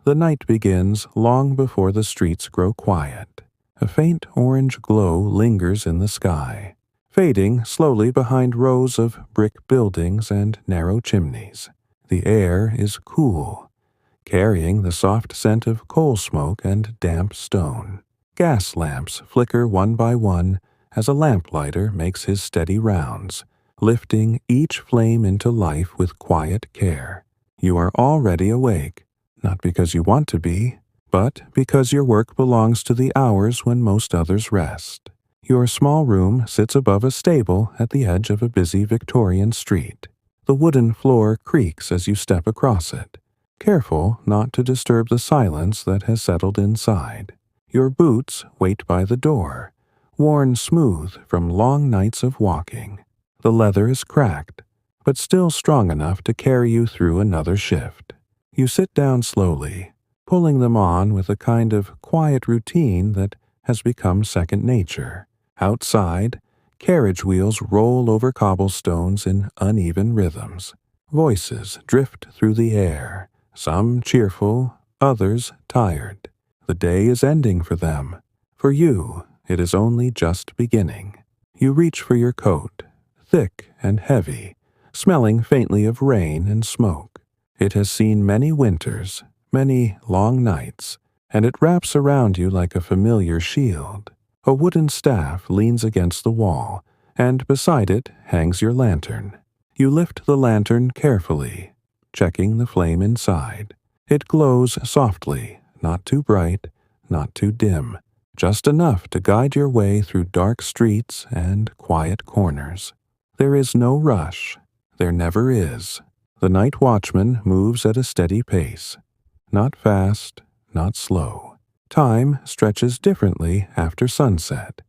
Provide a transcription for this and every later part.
The night begins long before the streets grow quiet. A faint orange glow lingers in the sky, fading slowly behind rows of brick buildings and narrow chimneys. The air is cool, carrying the soft scent of coal smoke and damp stone. Gas lamps flicker one by one as a lamplighter makes his steady rounds, lifting each flame into life with quiet care. You are already awake, not because you want to be, but because your work belongs to the hours when most others rest. Your small room sits above a stable at the edge of a busy Victorian street. The wooden floor creaks as you step across it, careful not to disturb the silence that has settled inside. Your boots wait by the door, worn smooth from long nights of walking. The leather is cracked, but still strong enough to carry you through another shift. You sit down slowly, pulling them on with a kind of quiet routine that has become second nature. Outside, carriage wheels roll over cobblestones in uneven rhythms. Voices drift through the air, some cheerful, others tired. The day is ending for them. For you, it is only just beginning. You reach for your coat, thick and heavy, smelling faintly of rain and smoke. It has seen many winters, many long nights, and it wraps around you like a familiar shield. A wooden staff leans against the wall, and beside it hangs your lantern. You lift the lantern carefully, checking the flame inside. It glows softly, not too bright, not too dim, just enough to guide your way through dark streets and quiet corners. There is no rush. There never is. The night watchman moves at a steady pace. Not fast, not slow. Time stretches differently after sunset,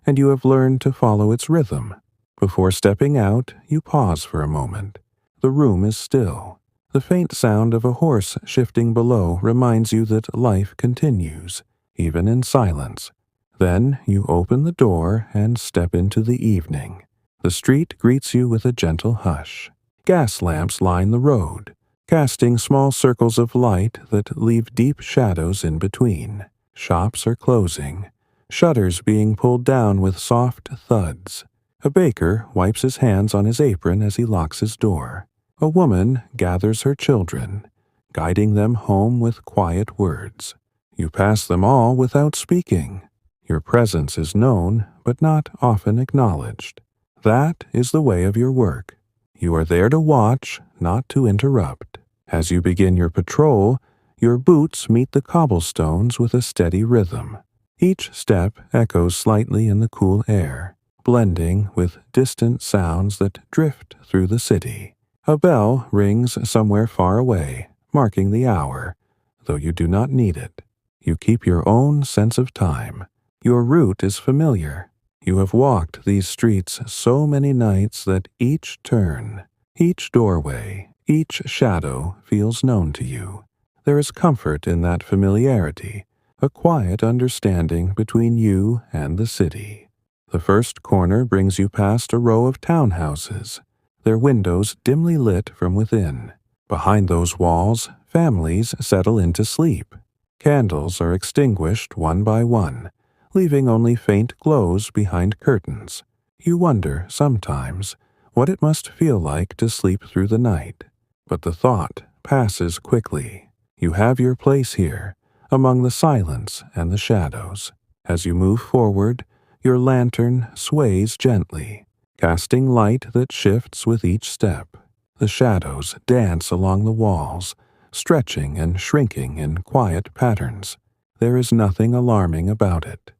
and you have learned to follow its rhythm. Before stepping out, you pause for a moment. The room is still. The faint sound of a horse shifting below reminds you that life continues, even in silence. Then you open the door and step into the evening. The street greets you with a gentle hush. Gas lamps line the road, casting small circles of light that leave deep shadows in between. Shops are closing, shutters being pulled down with soft thuds. A baker wipes his hands on his apron as he locks his door. A woman gathers her children, guiding them home with quiet words. You pass them all without speaking. Your presence is known, but not often acknowledged. That is the way of your work. You are there to watch, not to interrupt. As you begin your patrol, your boots meet the cobblestones with a steady rhythm. Each step echoes slightly in the cool air, blending with distant sounds that drift through the city. A bell rings somewhere far away, marking the hour, though you do not need it. You keep your own sense of time. Your route is familiar. You have walked these streets so many nights that each turn, each doorway, each shadow feels known to you. There is comfort in that familiarity, a quiet understanding between you and the city. The first corner brings you past a row of townhouses, their windows dimly lit from within. Behind those walls, families settle into sleep. Candles are extinguished one by one, leaving only faint glows behind curtains. You wonder, sometimes, what it must feel like to sleep through the night. But the thought passes quickly. You have your place here, among the silence and the shadows. As you move forward, your lantern sways gently, casting light that shifts with each step. The shadows dance along the walls, stretching and shrinking in quiet patterns. There is nothing alarming about it.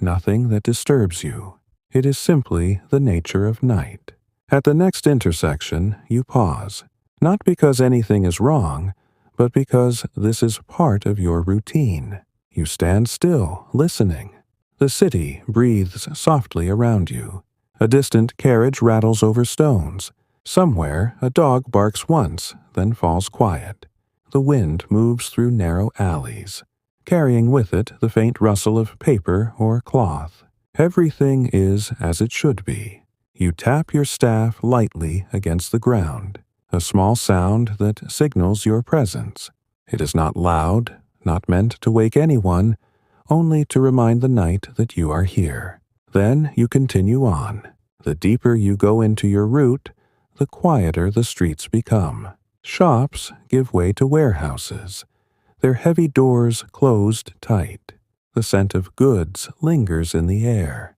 Nothing that disturbs you. It is simply the nature of night. At the next intersection, you pause, not because anything is wrong, but because this is part of your routine. You stand still, listening. The city breathes softly around you. A distant carriage rattles over stones. Somewhere, a dog barks once, then falls quiet. The wind moves through narrow alleys, carrying with it the faint rustle of paper or cloth. Everything is as it should be. You tap your staff lightly against the ground, a small sound that signals your presence. It is not loud, not meant to wake anyone, only to remind the night that you are here. Then you continue on. The deeper you go into your route, the quieter the streets become. Shops give way to warehouses, their heavy doors closed tight. The scent of goods lingers in the air.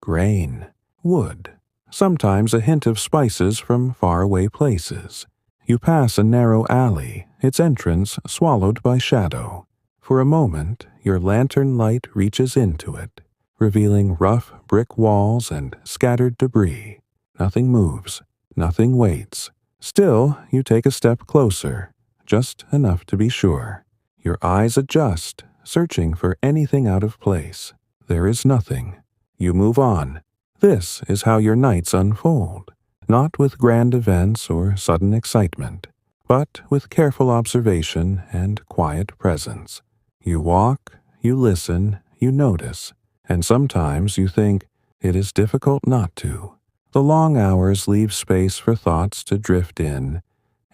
Grain, wood, sometimes a hint of spices from faraway places. You pass a narrow alley, its entrance swallowed by shadow. For a moment, your lantern light reaches into it, revealing rough brick walls and scattered debris. Nothing moves, nothing waits. Still, you take a step closer, just enough to be sure. Your eyes adjust, searching for anything out of place. There is nothing. You move on. This is how your nights unfold, not with grand events or sudden excitement, but with careful observation and quiet presence. You walk, you listen, you notice, and sometimes you think it is difficult not to. The long hours leave space for thoughts to drift in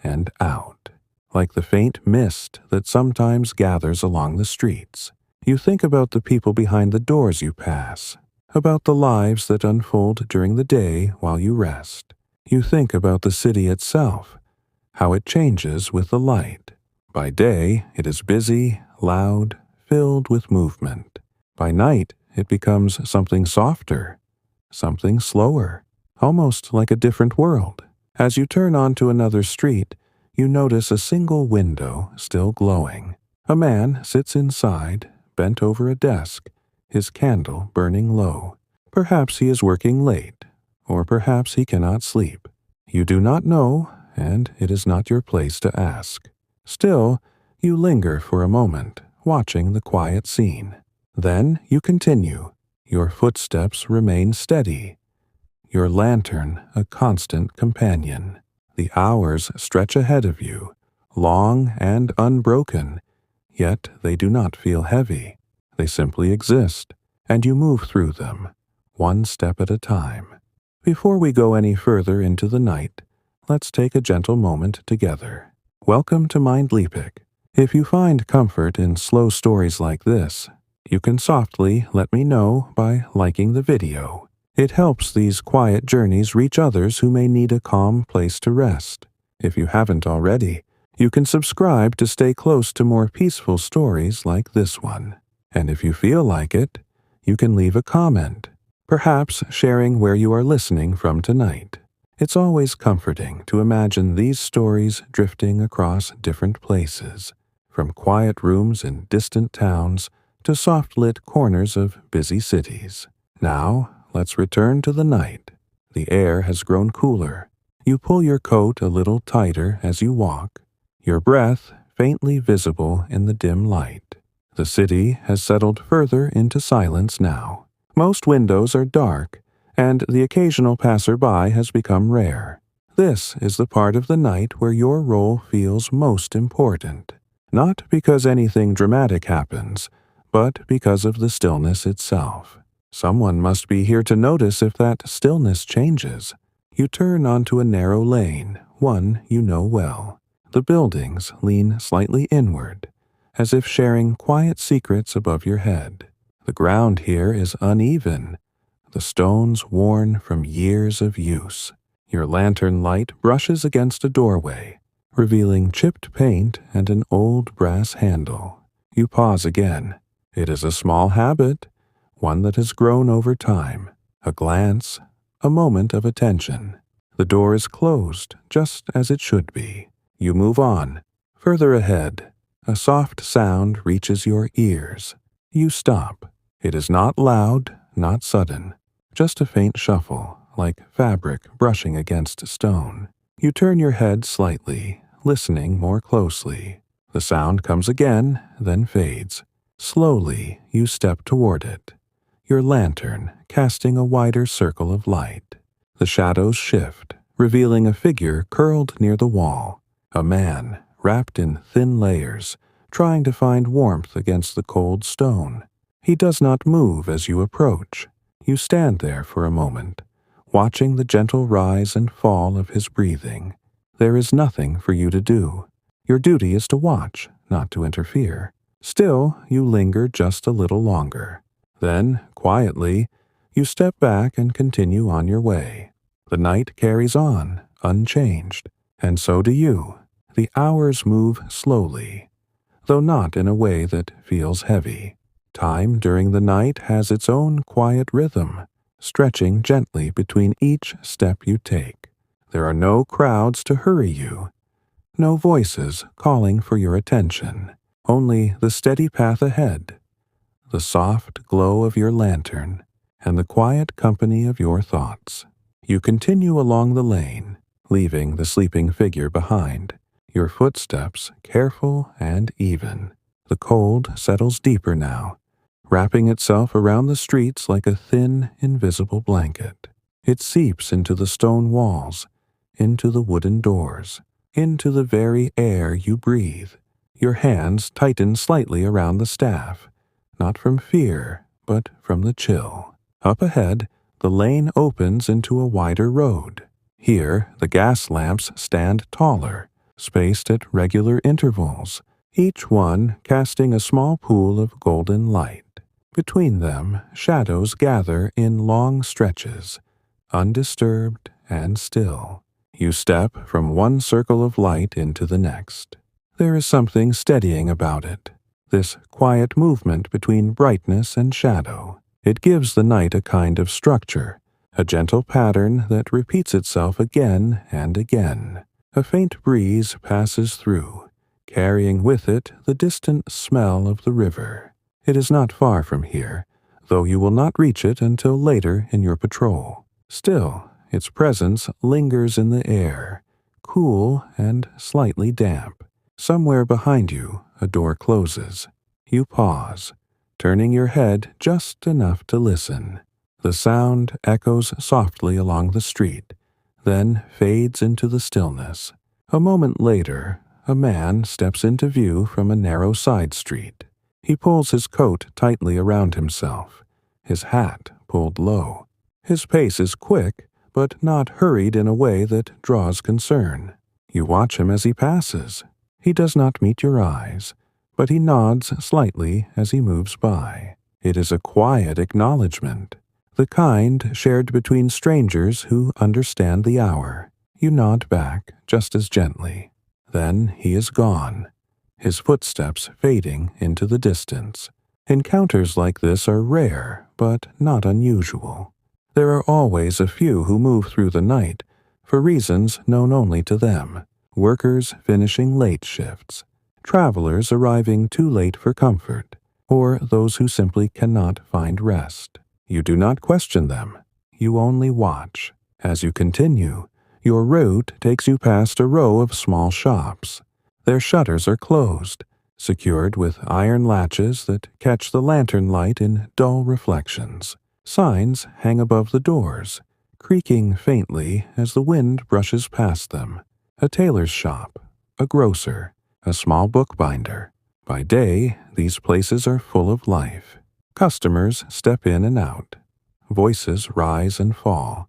and out, like the faint mist that sometimes gathers along the streets. You think about the people behind the doors you pass, about the lives that unfold during the day while you rest. You think about the city itself, how it changes with the light. By day, it is busy, loud, filled with movement. By night, it becomes something softer, something slower, almost like a different world. As you turn onto another street, you notice a single window still glowing. A man sits inside, bent over a desk, his candle burning low. Perhaps he is working late, or perhaps he cannot sleep. You do not know, and it is not your place to ask. Still, you linger for a moment, watching the quiet scene. Then you continue. Your footsteps remain steady, your lantern a constant companion. The hours stretch ahead of you, long and unbroken, yet they do not feel heavy. They simply exist, and you move through them, one step at a time. Before we go any further into the night, let's take a gentle moment together. Welcome to Mindleapic. If you find comfort in slow stories like this, you can softly let me know by liking the video. It helps these quiet journeys reach others who may need a calm place to rest. If you haven't already, you can subscribe to stay close to more peaceful stories like this one. And if you feel like it, you can leave a comment, perhaps sharing where you are listening from tonight. It's always comforting to imagine these stories drifting across different places, from quiet rooms in distant towns to soft-lit corners of busy cities. Now, let's return to the night. The air has grown cooler. You pull your coat a little tighter as you walk, your breath faintly visible in the dim light. The city has settled further into silence now. Most windows are dark, and the occasional passerby has become rare. This is the part of the night where your role feels most important. Not because anything dramatic happens, but because of the stillness itself. Someone must be here to notice if that stillness changes. You turn onto a narrow lane, one you know well. The buildings lean slightly inward, as if sharing quiet secrets above your head. The ground here is uneven, the stones worn from years of use. Your lantern light brushes against a doorway, revealing chipped paint and an old brass handle. You pause again. It is a small habit, one that has grown over time. A glance, a moment of attention. The door is closed, just as it should be. You move on. Further ahead, a soft sound reaches your ears. You stop. It is not loud, not sudden. Just a faint shuffle, like fabric brushing against stone. You turn your head slightly, listening more closely. The sound comes again, then fades. Slowly, you step toward it, your lantern casting a wider circle of light. The shadows shift, revealing a figure curled near the wall, a man wrapped in thin layers, trying to find warmth against the cold stone. He does not move as you approach. You stand there for a moment, watching the gentle rise and fall of his breathing. There is nothing for you to do. Your duty is to watch, not to interfere. Still, you linger just a little longer. Then, quietly, you step back and continue on your way. The night carries on, unchanged, and so do you. The hours move slowly, though not in a way that feels heavy. Time during the night has its own quiet rhythm, stretching gently between each step you take. There are no crowds to hurry you, no voices calling for your attention, only the steady path ahead, the soft glow of your lantern, and the quiet company of your thoughts. You continue along the lane, leaving the sleeping figure behind, your footsteps careful and even. The cold settles deeper now, wrapping itself around the streets like a thin, invisible blanket. It seeps into the stone walls, into the wooden doors, into the very air you breathe. Your hands tighten slightly around the staff, not from fear, but from the chill. Up ahead, the lane opens into a wider road. Here, the gas lamps stand taller, spaced at regular intervals, each one casting a small pool of golden light. Between them, shadows gather in long stretches, undisturbed and still. You step from one circle of light into the next. There is something steadying about it, this quiet movement between brightness and shadow. It gives the night a kind of structure, a gentle pattern that repeats itself again and again. A faint breeze passes through, carrying with it the distant smell of the river. It is not far from here, though you will not reach it until later in your patrol. Still, its presence lingers in the air, cool and slightly damp. Somewhere behind you, a door closes. You pause, turning your head just enough to listen. The sound echoes softly along the street, then fades into the stillness. A moment later, a man steps into view from a narrow side street. He pulls his coat tightly around himself, his hat pulled low. His pace is quick, but not hurried in a way that draws concern. You watch him as he passes. He does not meet your eyes, but he nods slightly as he moves by. It is a quiet acknowledgement, the kind shared between strangers who understand the hour. You nod back just as gently. Then he is gone, his footsteps fading into the distance. Encounters like this are rare, but not unusual. There are always a few who move through the night, for reasons known only to them. Workers finishing late shifts, travelers arriving too late for comfort, or those who simply cannot find rest. You do not question them. You only watch. As you continue, your route takes you past a row of small shops. Their shutters are closed, secured with iron latches that catch the lantern light in dull reflections. Signs hang above the doors, creaking faintly as the wind brushes past them. A tailor's shop, a grocer, a small bookbinder. By day, these places are full of life. Customers step in and out. Voices rise and fall.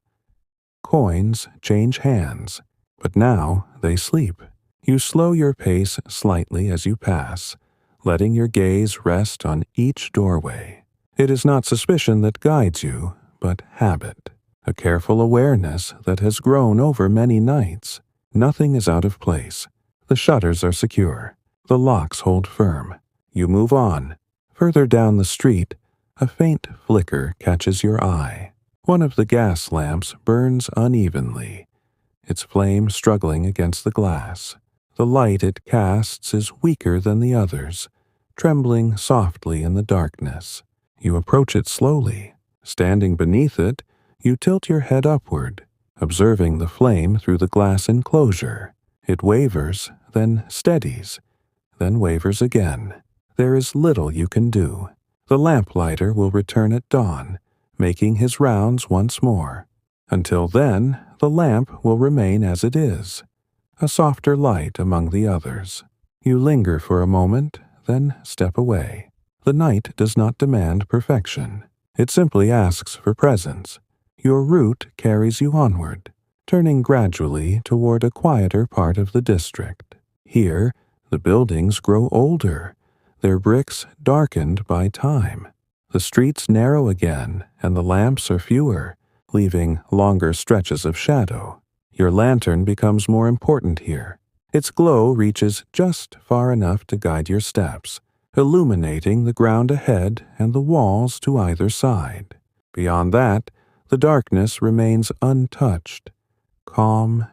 Coins change hands, but now they sleep. You slow your pace slightly as you pass, letting your gaze rest on each doorway. It is not suspicion that guides you, but habit, a careful awareness that has grown over many nights. Nothing is out of place. The shutters are secure. The locks hold firm. You move on. Further down the street, a faint flicker catches your eye. One of the gas lamps burns unevenly, its flame struggling against the glass. The light it casts is weaker than the others, trembling softly in the darkness. You approach it slowly. Standing beneath it, you tilt your head upward, observing the flame through the glass enclosure. It wavers, then steadies, then wavers again. There is little you can do. The lamplighter will return at dawn, making his rounds once more. Until then, the lamp will remain as it is, a softer light among the others. You linger for a moment, then step away. The night does not demand perfection. It simply asks for presence. Your route carries you onward, turning gradually toward a quieter part of the district. Here, the buildings grow older, their bricks darkened by time. The streets narrow again, and the lamps are fewer, leaving longer stretches of shadow. Your lantern becomes more important here. Its glow reaches just far enough to guide your steps, illuminating the ground ahead and the walls to either side. Beyond that, the darkness remains untouched, calm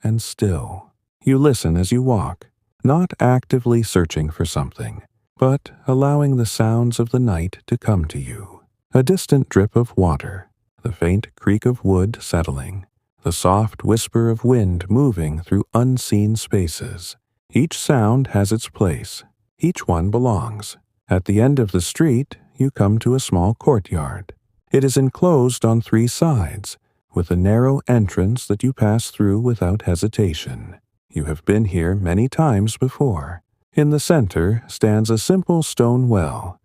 and still. You listen as you walk, not actively searching for something, but allowing the sounds of the night to come to you. A distant drip of water, the faint creak of wood settling, the soft whisper of wind moving through unseen spaces. Each sound has its place. Each one belongs. At the end of the street, you come to a small courtyard. It is enclosed on 3 sides, with a narrow entrance that you pass through without hesitation. You have been here many times before. In the center stands a simple stone well,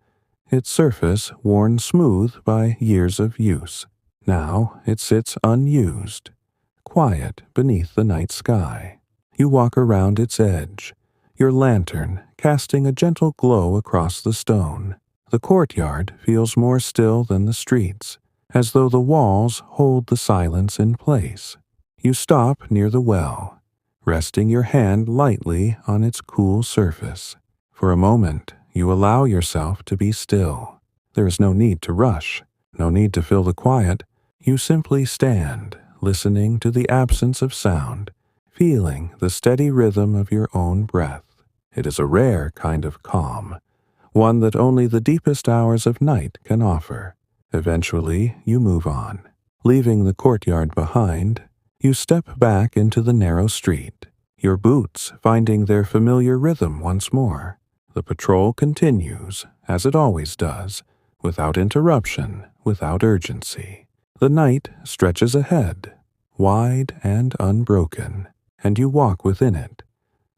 its surface worn smooth by years of use. Now it sits unused, quiet beneath the night sky. You walk around its edge, your lantern casting a gentle glow across the stone. The courtyard feels more still than the streets, as though the walls hold the silence in place. You stop near the well, resting your hand lightly on its cool surface. For a moment, you allow yourself to be still. There is no need to rush, no need to fill the quiet. You simply stand, listening to the absence of sound, feeling the steady rhythm of your own breath. It is a rare kind of calm, one that only the deepest hours of night can offer. Eventually, you move on. Leaving the courtyard behind, you step back into the narrow street, your boots finding their familiar rhythm once more. The patrol continues, as it always does, without interruption, without urgency. The night stretches ahead, wide and unbroken, and you walk within it,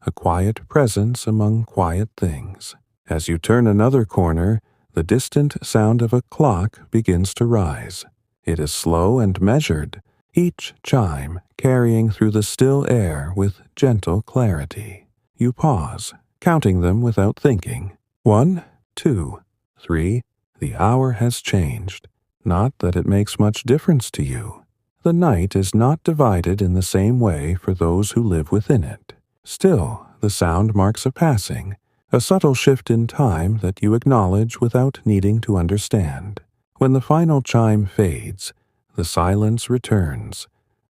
a quiet presence among quiet things. As you turn another corner, the distant sound of a clock begins to rise. It is slow and measured, each chime carrying through the still air with gentle clarity. You pause, counting them without thinking. 1, 2, 3. The hour has changed. Not that it makes much difference to you. The night is not divided in the same way for those who live within it. Still, the sound marks a passing, a subtle shift in time that you acknowledge without needing to understand. When the final chime fades, the silence returns,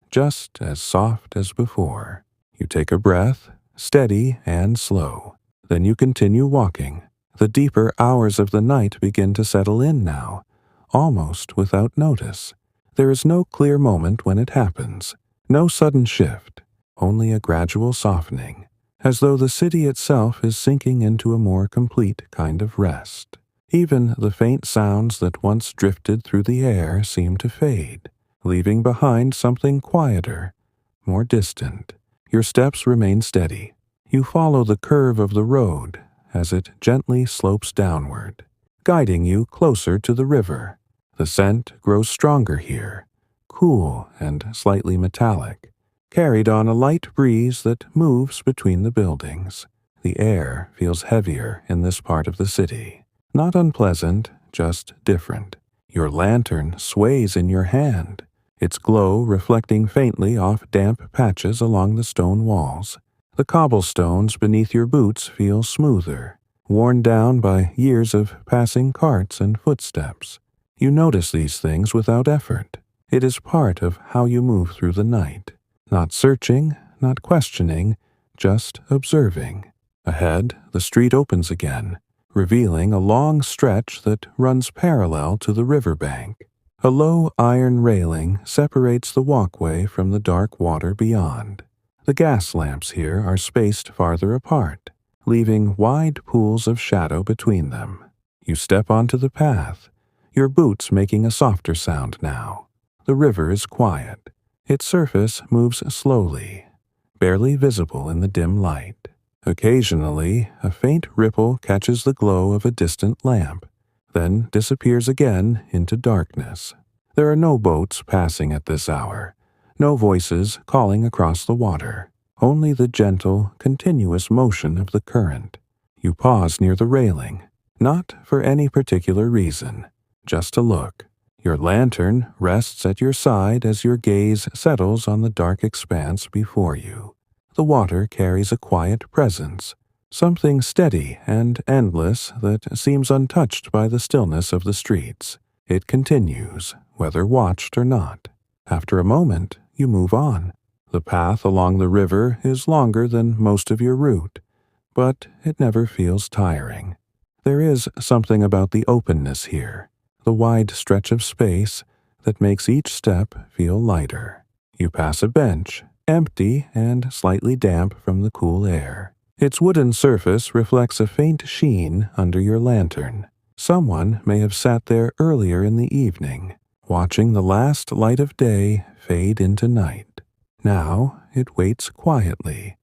just as soft as before. You take a breath, steady and slow. Then you continue walking. The deeper hours of the night begin to settle in now, almost without notice. There is no clear moment when it happens, no sudden shift, only a gradual softening, as though the city itself is sinking into a more complete kind of rest. Even the faint sounds that once drifted through the air seem to fade, leaving behind something quieter, more distant. Your steps remain steady. You follow the curve of the road as it gently slopes downward, guiding you closer to the river. The scent grows stronger here, cool and slightly metallic, carried on a light breeze that moves between the buildings. The air feels heavier in this part of the city. Not unpleasant, just different. Your lantern sways in your hand, its glow reflecting faintly off damp patches along the stone walls. The cobblestones beneath your boots feel smoother, worn down by years of passing carts and footsteps. You notice these things without effort. It is part of how you move through the night. Not searching, not questioning, just observing. Ahead, the street opens again, revealing a long stretch that runs parallel to the riverbank. A low iron railing separates the walkway from the dark water beyond. The gas lamps here are spaced farther apart, leaving wide pools of shadow between them. You step onto the path, your boots making a softer sound now. The river is quiet. Its surface moves slowly, barely visible in the dim light. Occasionally, a faint ripple catches the glow of a distant lamp, then disappears again into darkness. There are no boats passing at this hour, no voices calling across the water, only the gentle, continuous motion of the current. You pause near the railing, not for any particular reason, just to look. Your lantern rests at your side as your gaze settles on the dark expanse before you. The water carries a quiet presence, something steady and endless that seems untouched by the stillness of the streets. It continues, whether watched or not. After a moment, you move on. The path along the river is longer than most of your route, but it never feels tiring. There is something about the openness here, the wide stretch of space, that makes each step feel lighter. You pass a bench, empty and slightly damp from the cool air. Its wooden surface reflects a faint sheen under your lantern. Someone may have sat there earlier in the evening, watching the last light of day fade into night. Now it waits quietly,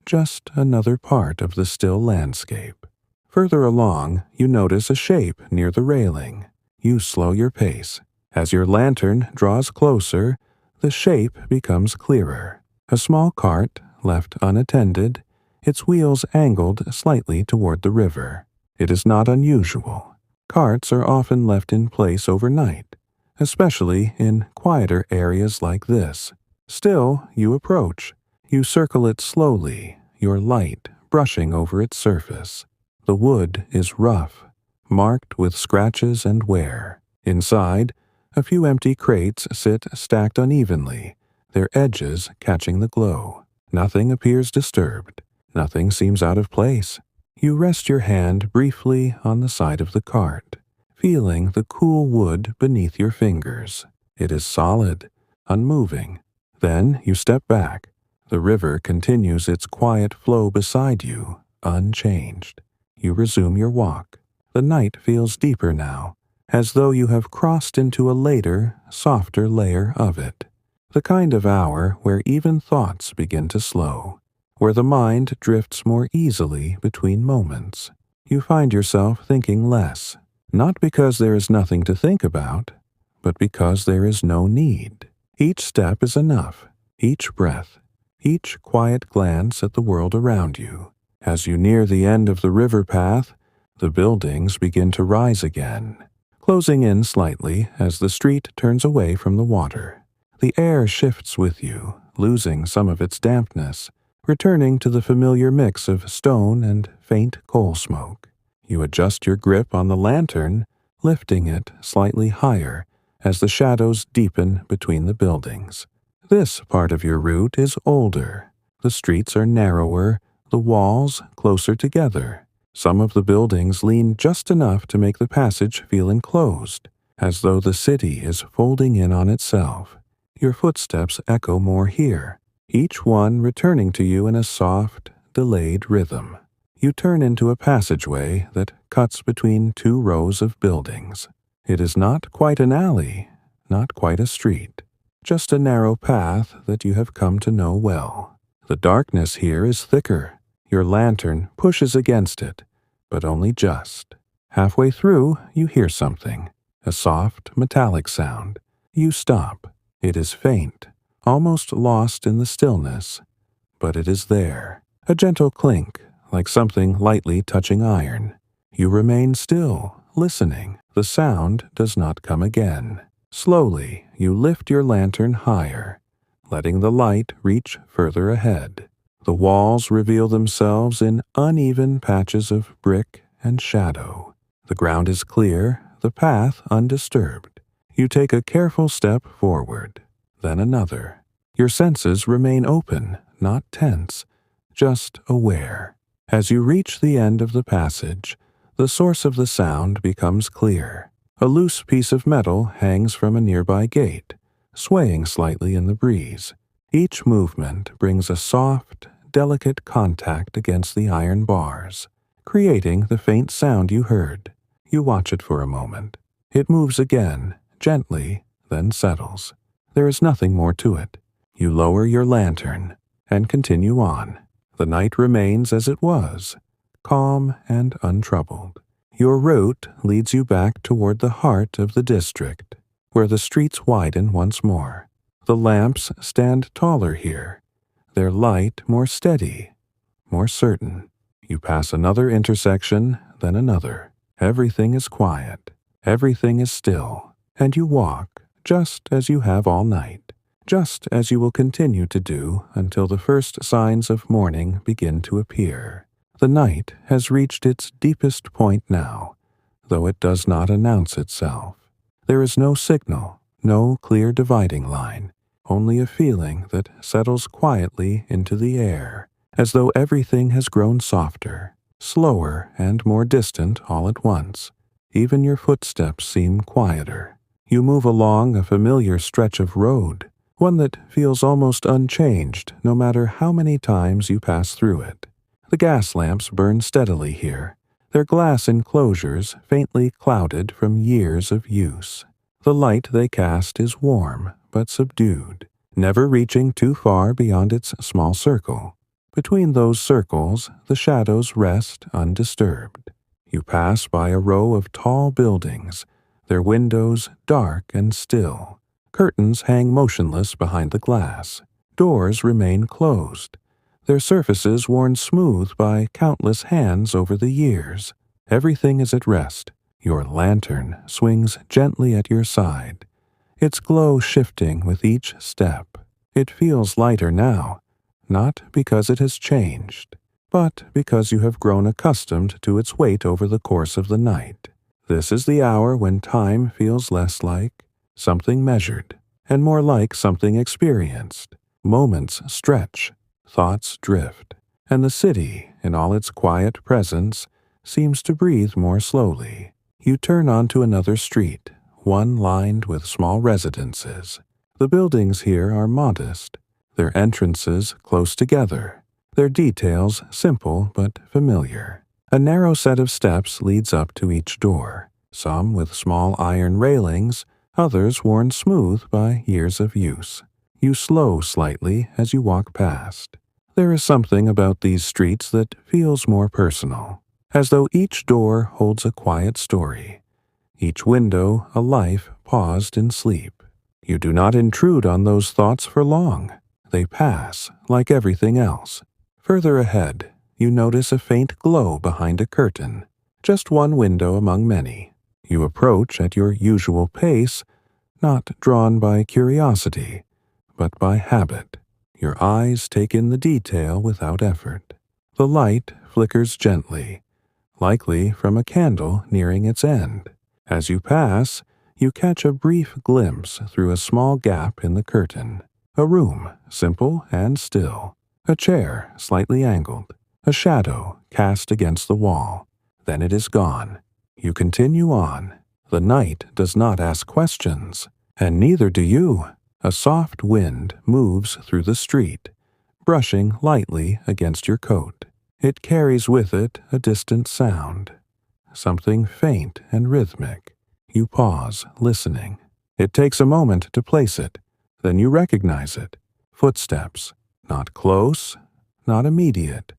just another part of the still landscape. Further along, you notice a shape near the railing. You slow your pace. As your lantern draws closer, the shape becomes clearer. A small cart, left unattended, its wheels angled slightly toward the river. It is not unusual. Carts are often left in place overnight, especially in quieter areas like this. Still, you approach. You circle it slowly, your light brushing over its surface. The wood is rough, marked with scratches and wear. Inside, a few empty crates sit stacked unevenly, their edges catching the glow. Nothing appears disturbed. Nothing seems out of place. You rest your hand briefly on the side of the cart, feeling the cool wood beneath your fingers. It is solid, unmoving. Then you step back. The river continues its quiet flow beside you, unchanged. You resume your walk. The night feels deeper now, as though you have crossed into a later, softer layer of it. The kind of hour where even thoughts begin to slow, where the mind drifts more easily between moments. You find yourself thinking less, not because there is nothing to think about, but because there is no need. Each step is enough, each breath, each quiet glance at the world around you. As you near the end of the river path, the buildings begin to rise again, closing in slightly as the street turns away from the water. The air shifts with you, losing some of its dampness, returning to the familiar mix of stone and faint coal smoke. You adjust your grip on the lantern, lifting it slightly higher as the shadows deepen between the buildings. This part of your route is older. The streets are narrower, the walls closer together. Some of the buildings lean just enough to make the passage feel enclosed, as though the city is folding in on itself. Your footsteps echo more here, each one returning to you in a soft, delayed rhythm. You turn into a passageway that cuts between two rows of buildings. It is not quite an alley, not quite a street, just a narrow path that you have come to know well. The darkness here is thicker. Your lantern pushes against it, but only just. Halfway through, you hear something, a soft, metallic sound. You stop. It is faint, almost lost in the stillness, but it is there. A gentle clink, like something lightly touching iron. You remain still, listening. The sound does not come again. Slowly, you lift your lantern higher, letting the light reach further ahead. The walls reveal themselves in uneven patches of brick and shadow. The ground is clear, the path undisturbed. You take a careful step forward, then another. Your senses remain open, not tense, just aware. As you reach the end of the passage, the source of the sound becomes clear. A loose piece of metal hangs from a nearby gate, swaying slightly in the breeze. Each movement brings a soft, delicate contact against the iron bars, creating the faint sound you heard. You watch it for a moment. It moves again, gently, then settles. There is nothing more to it. You lower your lantern and continue on. The night remains as it was, calm and untroubled. Your route leads you back toward the heart of the district, where the streets widen once more. The lamps stand taller here, their light more steady, more certain. You pass another intersection, then another. Everything is quiet, everything is still, and you walk just as you have all night, just as you will continue to do until the first signs of morning begin to appear. The night has reached its deepest point now, though it does not announce itself. There is no signal, no clear dividing line, only a feeling that settles quietly into the air, as though everything has grown softer, slower, and more distant all at once. Even your footsteps seem quieter. You move along a familiar stretch of road, one that feels almost unchanged no matter how many times you pass through it. The gas lamps burn steadily here, their glass enclosures faintly clouded from years of use. The light they cast is warm but subdued, never reaching too far beyond its small circle. Between those circles, the shadows rest undisturbed. You pass by a row of tall buildings, their windows dark and still. Curtains hang motionless behind the glass. Doors remain closed, their surfaces worn smooth by countless hands over the years. Everything is at rest. Your lantern swings gently at your side, its glow shifting with each step. It feels lighter now, not because it has changed, but because you have grown accustomed to its weight over the course of the night. This is the hour when time feels less like something measured and more like something experienced. Moments stretch, thoughts drift, and the city, in all its quiet presence, seems to breathe more slowly. You turn onto another street, one lined with small residences. The buildings here are modest, their entrances close together, their details simple but familiar. A narrow set of steps leads up to each door, some with small iron railings, others worn smooth by years of use. You slow slightly as you walk past. There is something about these streets that feels more personal, as though each door holds a quiet story, each window a life paused in sleep. You do not intrude on those thoughts for long. They pass, like everything else. Further ahead, you notice a faint glow behind a curtain, just one window among many. You approach at your usual pace, not drawn by curiosity, but by habit. Your eyes take in the detail without effort. The light flickers gently, likely from a candle nearing its end. As you pass, you catch a brief glimpse through a small gap in the curtain. A room, simple and still. A chair, slightly angled. A shadow cast against the wall. Then it is gone. You continue on. The night does not ask questions, and neither do you. A soft wind moves through the street, brushing lightly against your coat. It carries with it a distant sound, something faint and rhythmic. You pause, listening. It takes a moment to place it. Then you recognize it. Footsteps, not close, not immediate,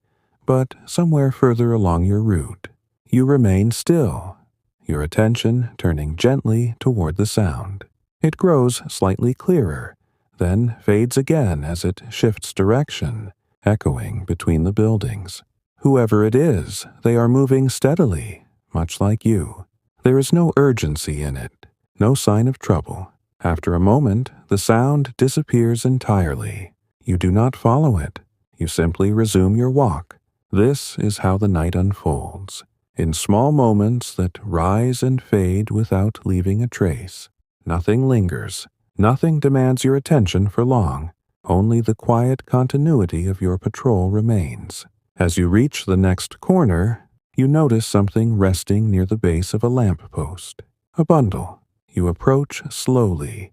but somewhere further along your route. You remain still, your attention turning gently toward the sound. It grows slightly clearer, then fades again as it shifts direction, echoing between the buildings. Whoever it is, they are moving steadily, much like you. There is no urgency in it, no sign of trouble. After a moment, the sound disappears entirely. You do not follow it. You simply resume your walk. This is how the night unfolds, in small moments that rise and fade without leaving a trace. Nothing lingers. Nothing demands your attention for long. Only the quiet continuity of your patrol remains. As you reach the next corner, you notice something resting near the base of a lamppost. A bundle. You approach slowly,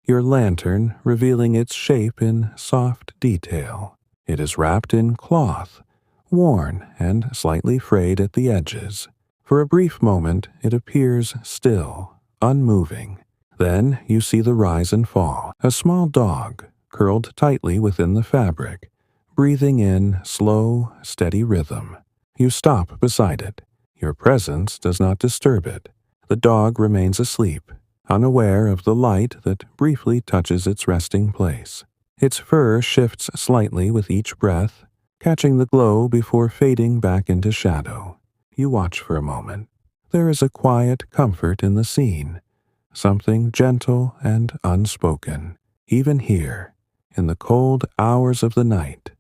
your lantern revealing its shape in soft detail. It is wrapped in cloth, worn and slightly frayed at the edges. For a brief moment, it appears still, unmoving. Then you see the rise and fall. A small dog, curled tightly within the fabric, breathing in slow, steady rhythm. You stop beside it. Your presence does not disturb it. The dog remains asleep, unaware of the light that briefly touches its resting place. Its fur shifts slightly with each breath, catching the glow before fading back into shadow. You watch for a moment. There is a quiet comfort in the scene, something gentle and unspoken. Even here, in the cold hours of the night,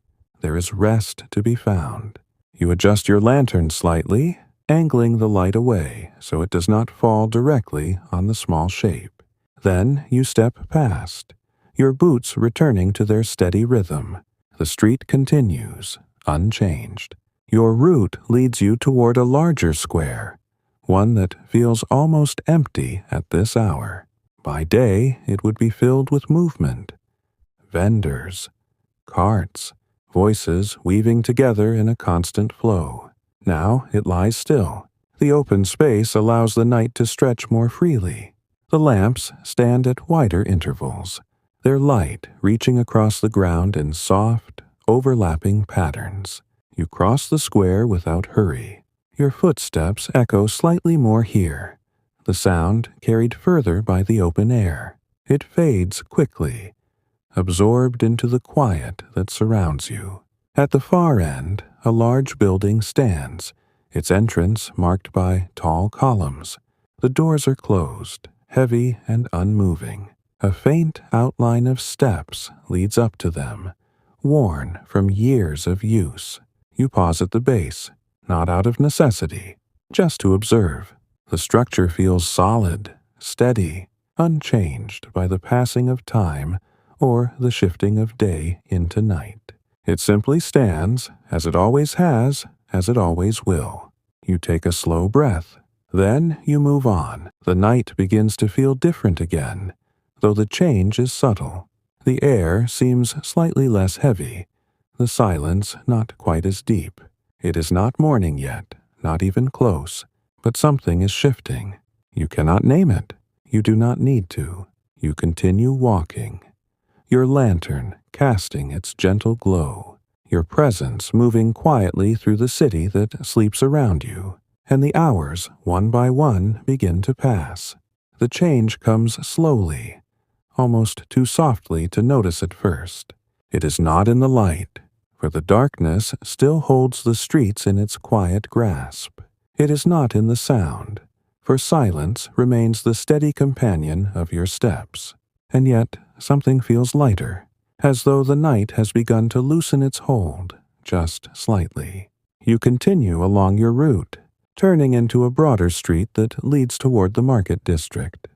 there is rest to be found. You adjust your lantern slightly, angling the light away so it does not fall directly on the small shape. Then you step past, your boots returning to their steady rhythm. The street continues, unchanged. Your route leads you toward a larger square, one that feels almost empty at this hour. By day, it would be filled with movement. Vendors, carts, voices weaving together in a constant flow. Now it lies still. The open space allows the night to stretch more freely. The lamps stand at wider intervals, their light reaching across the ground in soft, overlapping patterns. You cross the square without hurry. Your footsteps echo slightly more here, the sound carried further by the open air. It fades quickly, absorbed into the quiet that surrounds you. At the far end, a large building stands, its entrance marked by tall columns. The doors are closed, heavy and unmoving. A faint outline of steps leads up to them, worn from years of use. You pause at the base, not out of necessity, just to observe. The structure feels solid, steady, unchanged by the passing of time or the shifting of day into night. It simply stands, as it always has, as it always will. You take a slow breath. Then you move on. The night begins to feel different again, though the change is subtle. The air seems slightly less heavy, the silence not quite as deep. It is not morning yet, not even close, but something is shifting. You cannot name it. You do not need to. You continue walking, your lantern casting its gentle glow, your presence moving quietly through the city that sleeps around you, and the hours, one by one, begin to pass. The change comes slowly, almost too softly to notice at first. It is not in the light, for the darkness still holds the streets in its quiet grasp. It is not in the sound, for silence remains the steady companion of your steps. And yet something feels lighter, as though the night has begun to loosen its hold, just slightly. You continue along your route, turning into a broader street that leads toward the market district.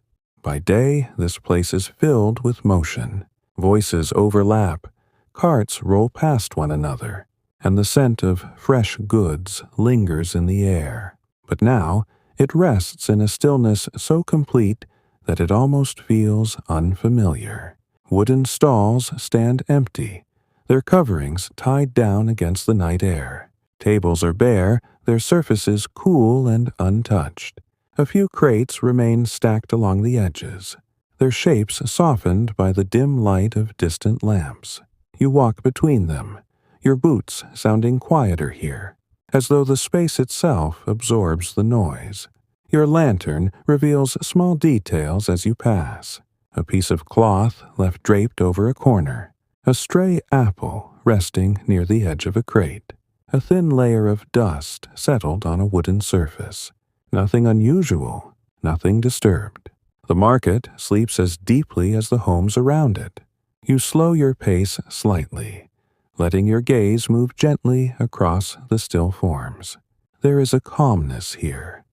By day, this place is filled with motion. Voices overlap, carts roll past one another, and the scent of fresh goods lingers in the air. But now, it rests in a stillness so complete that it almost feels unfamiliar. Wooden stalls stand empty, their coverings tied down against the night air. Tables are bare, their surfaces cool and untouched. A few crates remain stacked along the edges, their shapes softened by the dim light of distant lamps. You walk between them, your boots sounding quieter here, as though the space itself absorbs the noise. Your lantern reveals small details as you pass. A piece of cloth left draped over a corner, a stray apple resting near the edge of a crate. A thin layer of dust settled on a wooden surface. Nothing unusual, nothing disturbed. The market sleeps as deeply as the homes around it. You slow your pace slightly, letting your gaze move gently across the still forms. There is a calmness here,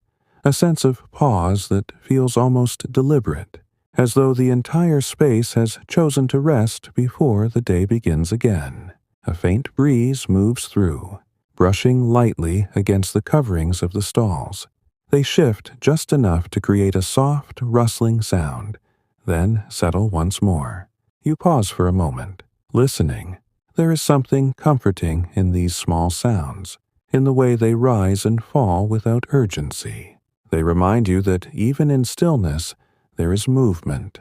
a sense of pause that feels almost deliberate, as though the entire space has chosen to rest before the day begins again. A faint breeze moves through, brushing lightly against the coverings of the stalls. They shift just enough to create a soft, rustling sound, then settle once more. You pause for a moment, listening. There is something comforting in these small sounds, in the way they rise and fall without urgency. They remind you that even in stillness, there is movement,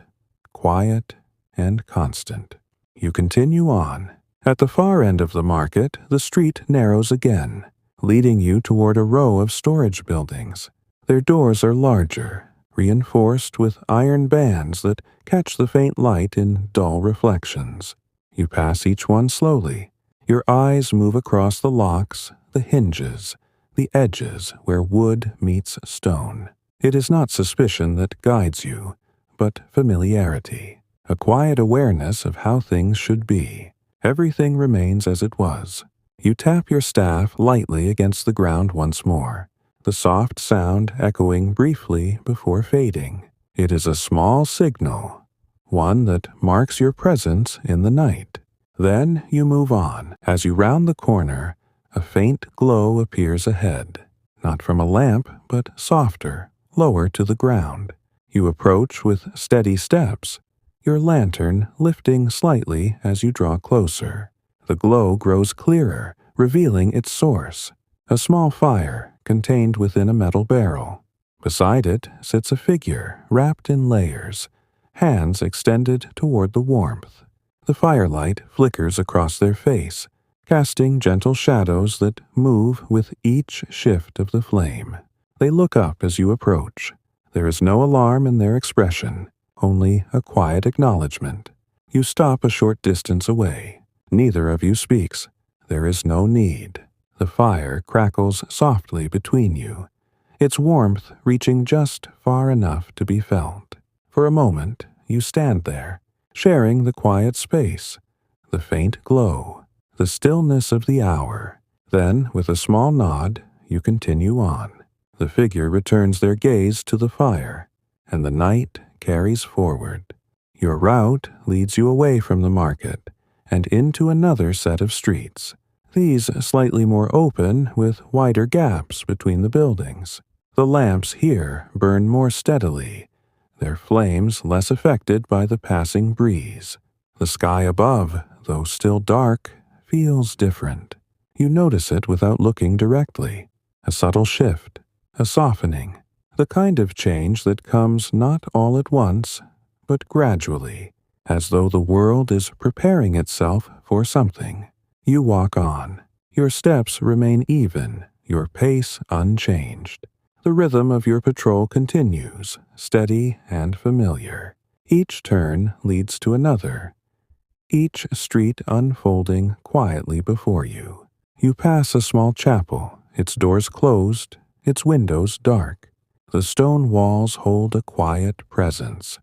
quiet and constant. You continue on. At the far end of the market, the street narrows again, leading you toward a row of storage buildings. Their doors are larger, reinforced with iron bands that catch the faint light in dull reflections. You pass each one slowly. Your eyes move across the locks, the hinges, the edges where wood meets stone. It is not suspicion that guides you, but familiarity, a quiet awareness of how things should be. Everything remains as it was. You tap your staff lightly against the ground once more, the soft sound echoing briefly before fading. It is a small signal, one that marks your presence in the night. Then you move on. As you round the corner, a faint glow appears ahead, not from a lamp, but softer, lower to the ground. You approach with steady steps, your lantern lifting slightly as you draw closer. The glow grows clearer, revealing its source, a small fire contained within a metal barrel. Beside it sits a figure wrapped in layers, hands extended toward the warmth. The firelight flickers across their face, casting gentle shadows that move with each shift of the flame. They look up as you approach. There is no alarm in their expression, only a quiet acknowledgement. You stop a short distance away. Neither of you speaks. There is no need. The fire crackles softly between you, its warmth reaching just far enough to be felt. For a moment, you stand there, sharing the quiet space, the faint glow, the stillness of the hour. Then, with a small nod, you continue on. The figure returns their gaze to the fire, and the night carries forward. Your route leads you away from the market and into another set of streets, these slightly more open with wider gaps between the buildings. The lamps here burn more steadily, their flames less affected by the passing breeze. The sky above, though still dark, feels different. You notice it without looking directly. A subtle shift, a softening, the kind of change that comes not all at once, but gradually, as though the world is preparing itself for something. You walk on. Your steps remain even, your pace unchanged. The rhythm of your patrol continues, steady and familiar. Each turn leads to another, each street unfolding quietly before you. You pass a small chapel, its doors closed, its windows dark. The stone walls hold a quiet presence,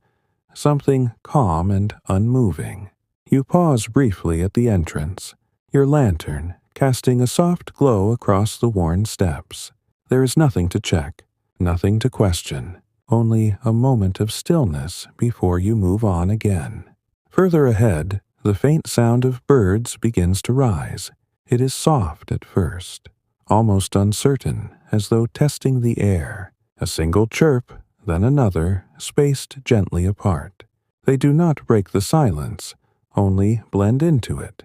something calm and unmoving. You pause briefly at the entrance, your lantern casting a soft glow across the worn steps. There is nothing to check, nothing to question, only a moment of stillness before you move on again. Further ahead, the faint sound of birds begins to rise. It is soft at first, almost uncertain, as though testing the air. A single chirp, then another, spaced gently apart. They do not break the silence, only blend into it,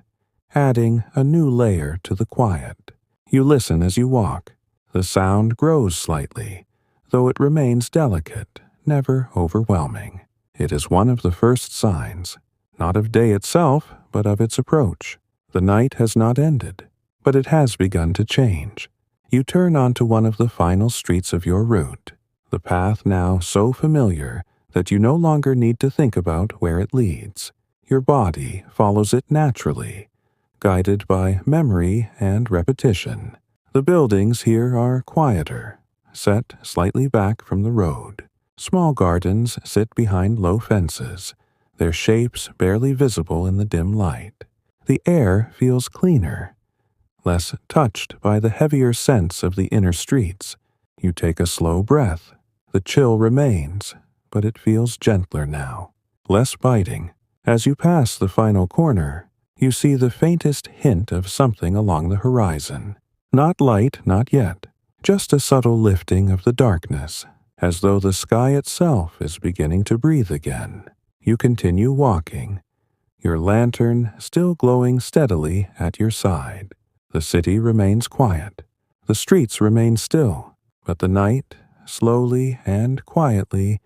adding a new layer to the quiet. You listen as you walk. The sound grows slightly, though it remains delicate, never overwhelming. It is one of the first signs, not of day itself, but of its approach. The night has not ended, but it has begun to change. You turn onto one of the final streets of your route, the path now so familiar that you no longer need to think about where it leads. Your body follows it naturally, guided by memory and repetition. The buildings here are quieter, set slightly back from the road. Small gardens sit behind low fences, their shapes barely visible in the dim light. The air feels cleaner, less touched by the heavier sense of the inner streets. You take a slow breath. The chill remains, but it feels gentler now, less biting. As you pass the final corner, you see the faintest hint of something along the horizon. Not light, not yet, just a subtle lifting of the darkness, as though the sky itself is beginning to breathe again. You continue walking, your lantern still glowing steadily at your side. The city remains quiet. The streets remain still, but the night, slowly and quietly,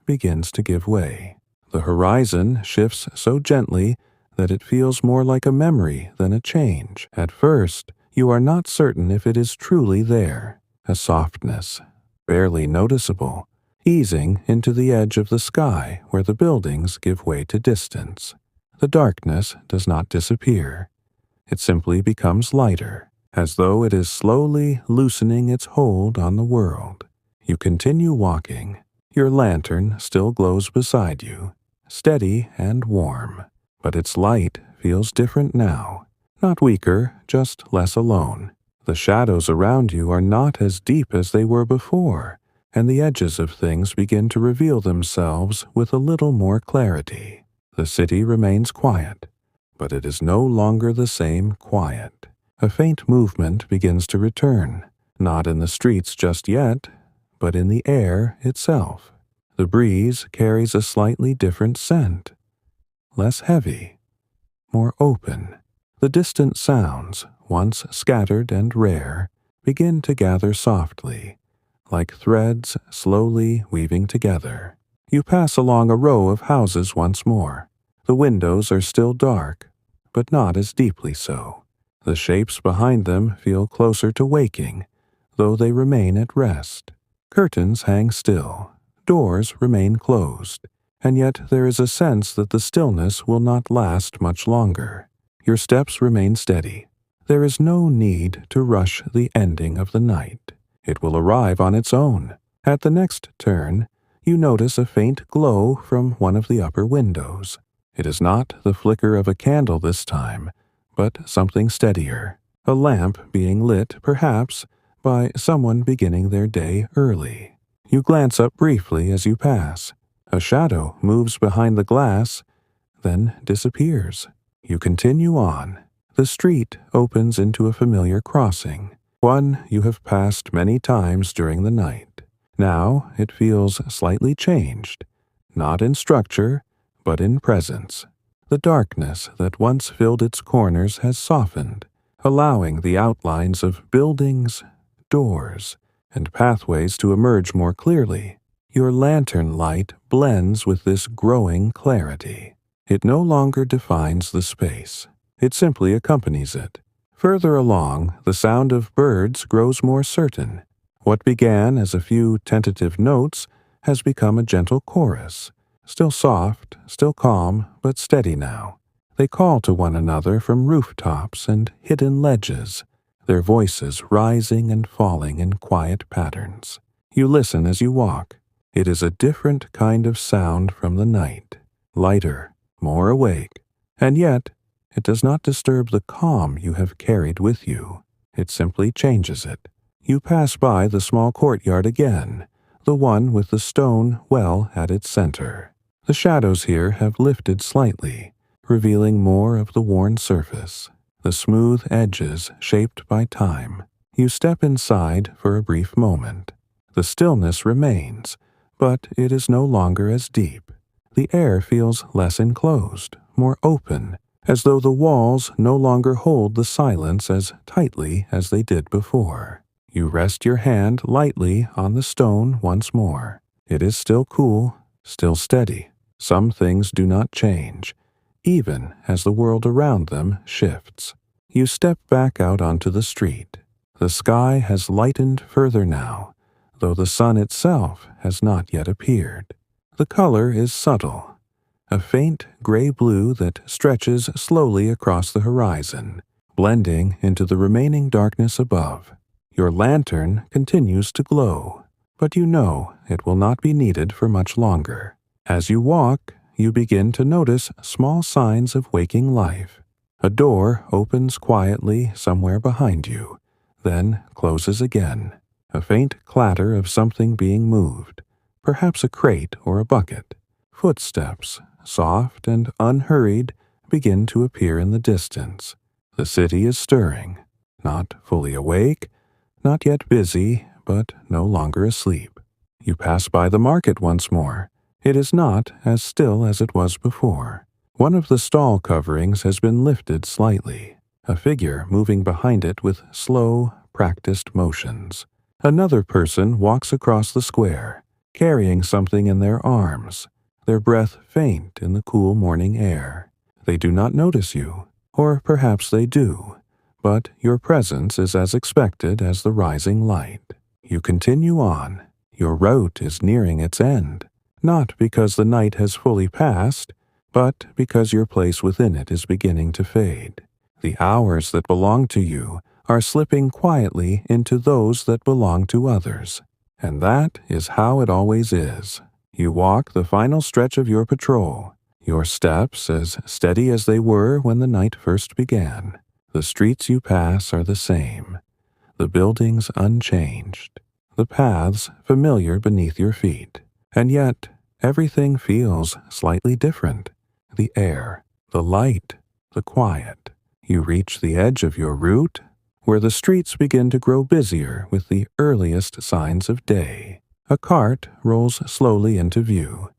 begins to give way. The horizon shifts so gently that it feels more like a memory than a change. At first, you are not certain if it is truly there, a softness, barely noticeable, easing into the edge of the sky where the buildings give way to distance. The darkness does not disappear. It simply becomes lighter, as though it is slowly loosening its hold on the world. You continue walking. Your lantern still glows beside you, steady and warm, but its light feels different now. Not weaker, just less alone. The shadows around you are not as deep as they were before, and the edges of things begin to reveal themselves with a little more clarity. The city remains quiet, but it is no longer the same quiet. A faint movement begins to return, not in the streets just yet, but in the air itself. The breeze carries a slightly different scent, less heavy, more open. The distant sounds, once scattered and rare, begin to gather softly, like threads slowly weaving together. You pass along a row of houses once more. The windows are still dark, but not as deeply so. The shapes behind them feel closer to waking, though they remain at rest. Curtains hang still, doors remain closed, and yet there is a sense that the stillness will not last much longer. Your steps remain steady. There is no need to rush the ending of the night. It will arrive on its own. At the next turn, you notice a faint glow from one of the upper windows. It is not the flicker of a candle this time, but something steadier, a lamp being lit, perhaps, by someone beginning their day early. You glance up briefly as you pass. A shadow moves behind the glass, then disappears. You continue on. The street opens into a familiar crossing, one you have passed many times during the night. Now it feels slightly changed, not in structure, but in presence. The darkness that once filled its corners has softened, allowing the outlines of buildings, doors, and pathways to emerge more clearly. Your lantern light blends with this growing clarity. It no longer defines the space. It simply accompanies it. Further along, the sound of birds grows more certain. What began as a few tentative notes has become a gentle chorus, still soft, still calm, but steady now. They call to one another from rooftops and hidden ledges, their voices rising and falling in quiet patterns. You listen as you walk. It is a different kind of sound from the night, lighter, more awake, and yet it does not disturb the calm you have carried with you. It simply changes it. You pass by the small courtyard again, the one with the stone well at its center. The shadows here have lifted slightly, revealing more of the worn surface, the smooth edges shaped by time. You step inside for a brief moment. The stillness remains, but it is no longer as deep. The air feels less enclosed, more open, as though the walls no longer hold the silence as tightly as they did before. You rest your hand lightly on the stone once more. It is still cool, still steady. Some things do not change, even as the world around them shifts. You step back out onto the street. The sky has lightened further now, though the sun itself has not yet appeared. The color is subtle, a faint gray-blue that stretches slowly across the horizon, blending into the remaining darkness above. Your lantern continues to glow, but you know it will not be needed for much longer. As you walk, you begin to notice small signs of waking life. A door opens quietly somewhere behind you, then closes again. A faint clatter of something being moved, perhaps a crate or a bucket. Footsteps, soft and unhurried, begin to appear in the distance. The city is stirring, not fully awake, not yet busy, but no longer asleep. You pass by the market once more. It is not as still as it was before. One of the stall coverings has been lifted slightly, a figure moving behind it with slow, practiced motions. Another person walks across the square, carrying something in their arms, their breath faint in the cool morning air. They do not notice you, or perhaps they do, but your presence is as expected as the rising light. You continue on. Your route is nearing its end, not because the night has fully passed, but because your place within it is beginning to fade. The hours that belong to you are slipping quietly into those that belong to others. And that is how it always is. You walk the final stretch of your patrol, your steps as steady as they were when the night first began. The streets you pass are the same, the buildings unchanged, the paths familiar beneath your feet. And yet, everything feels slightly different. The air, the light, the quiet. You reach the edge of your route, where the streets begin to grow busier with the earliest signs of day. A cart rolls slowly into view,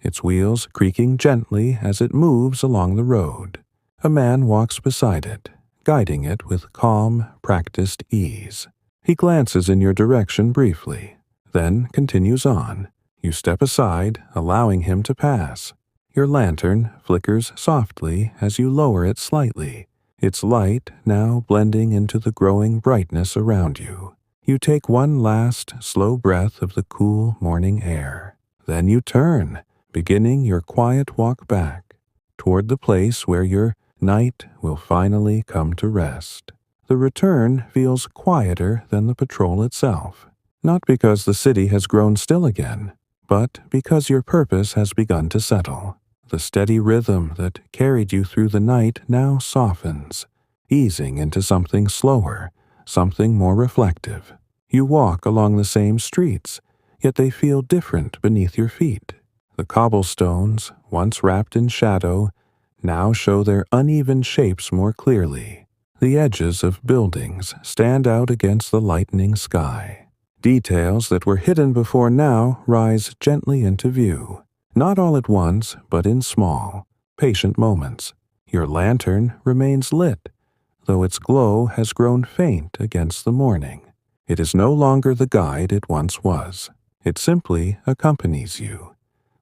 its wheels creaking gently as it moves along the road. A man walks beside it, guiding it with calm, practiced ease. He glances in your direction briefly, then continues on. You step aside, allowing him to pass. Your lantern flickers softly as you lower it slightly, its light now blending into the growing brightness around you. You take one last, slow breath of the cool morning air. Then you turn, beginning your quiet walk back, toward the place where your night will finally come to rest. The return feels quieter than the patrol itself, not because the city has grown still again, but because your purpose has begun to settle. The steady rhythm that carried you through the night now softens, easing into something slower, something more reflective. You walk along the same streets, yet they feel different beneath your feet. The cobblestones, once wrapped in shadow, now show their uneven shapes more clearly. The edges of buildings stand out against the lightening sky. Details that were hidden before now rise gently into view, not all at once, but in small, patient moments. Your lantern remains lit, though its glow has grown faint against the morning. It is no longer the guide it once was. It simply accompanies you,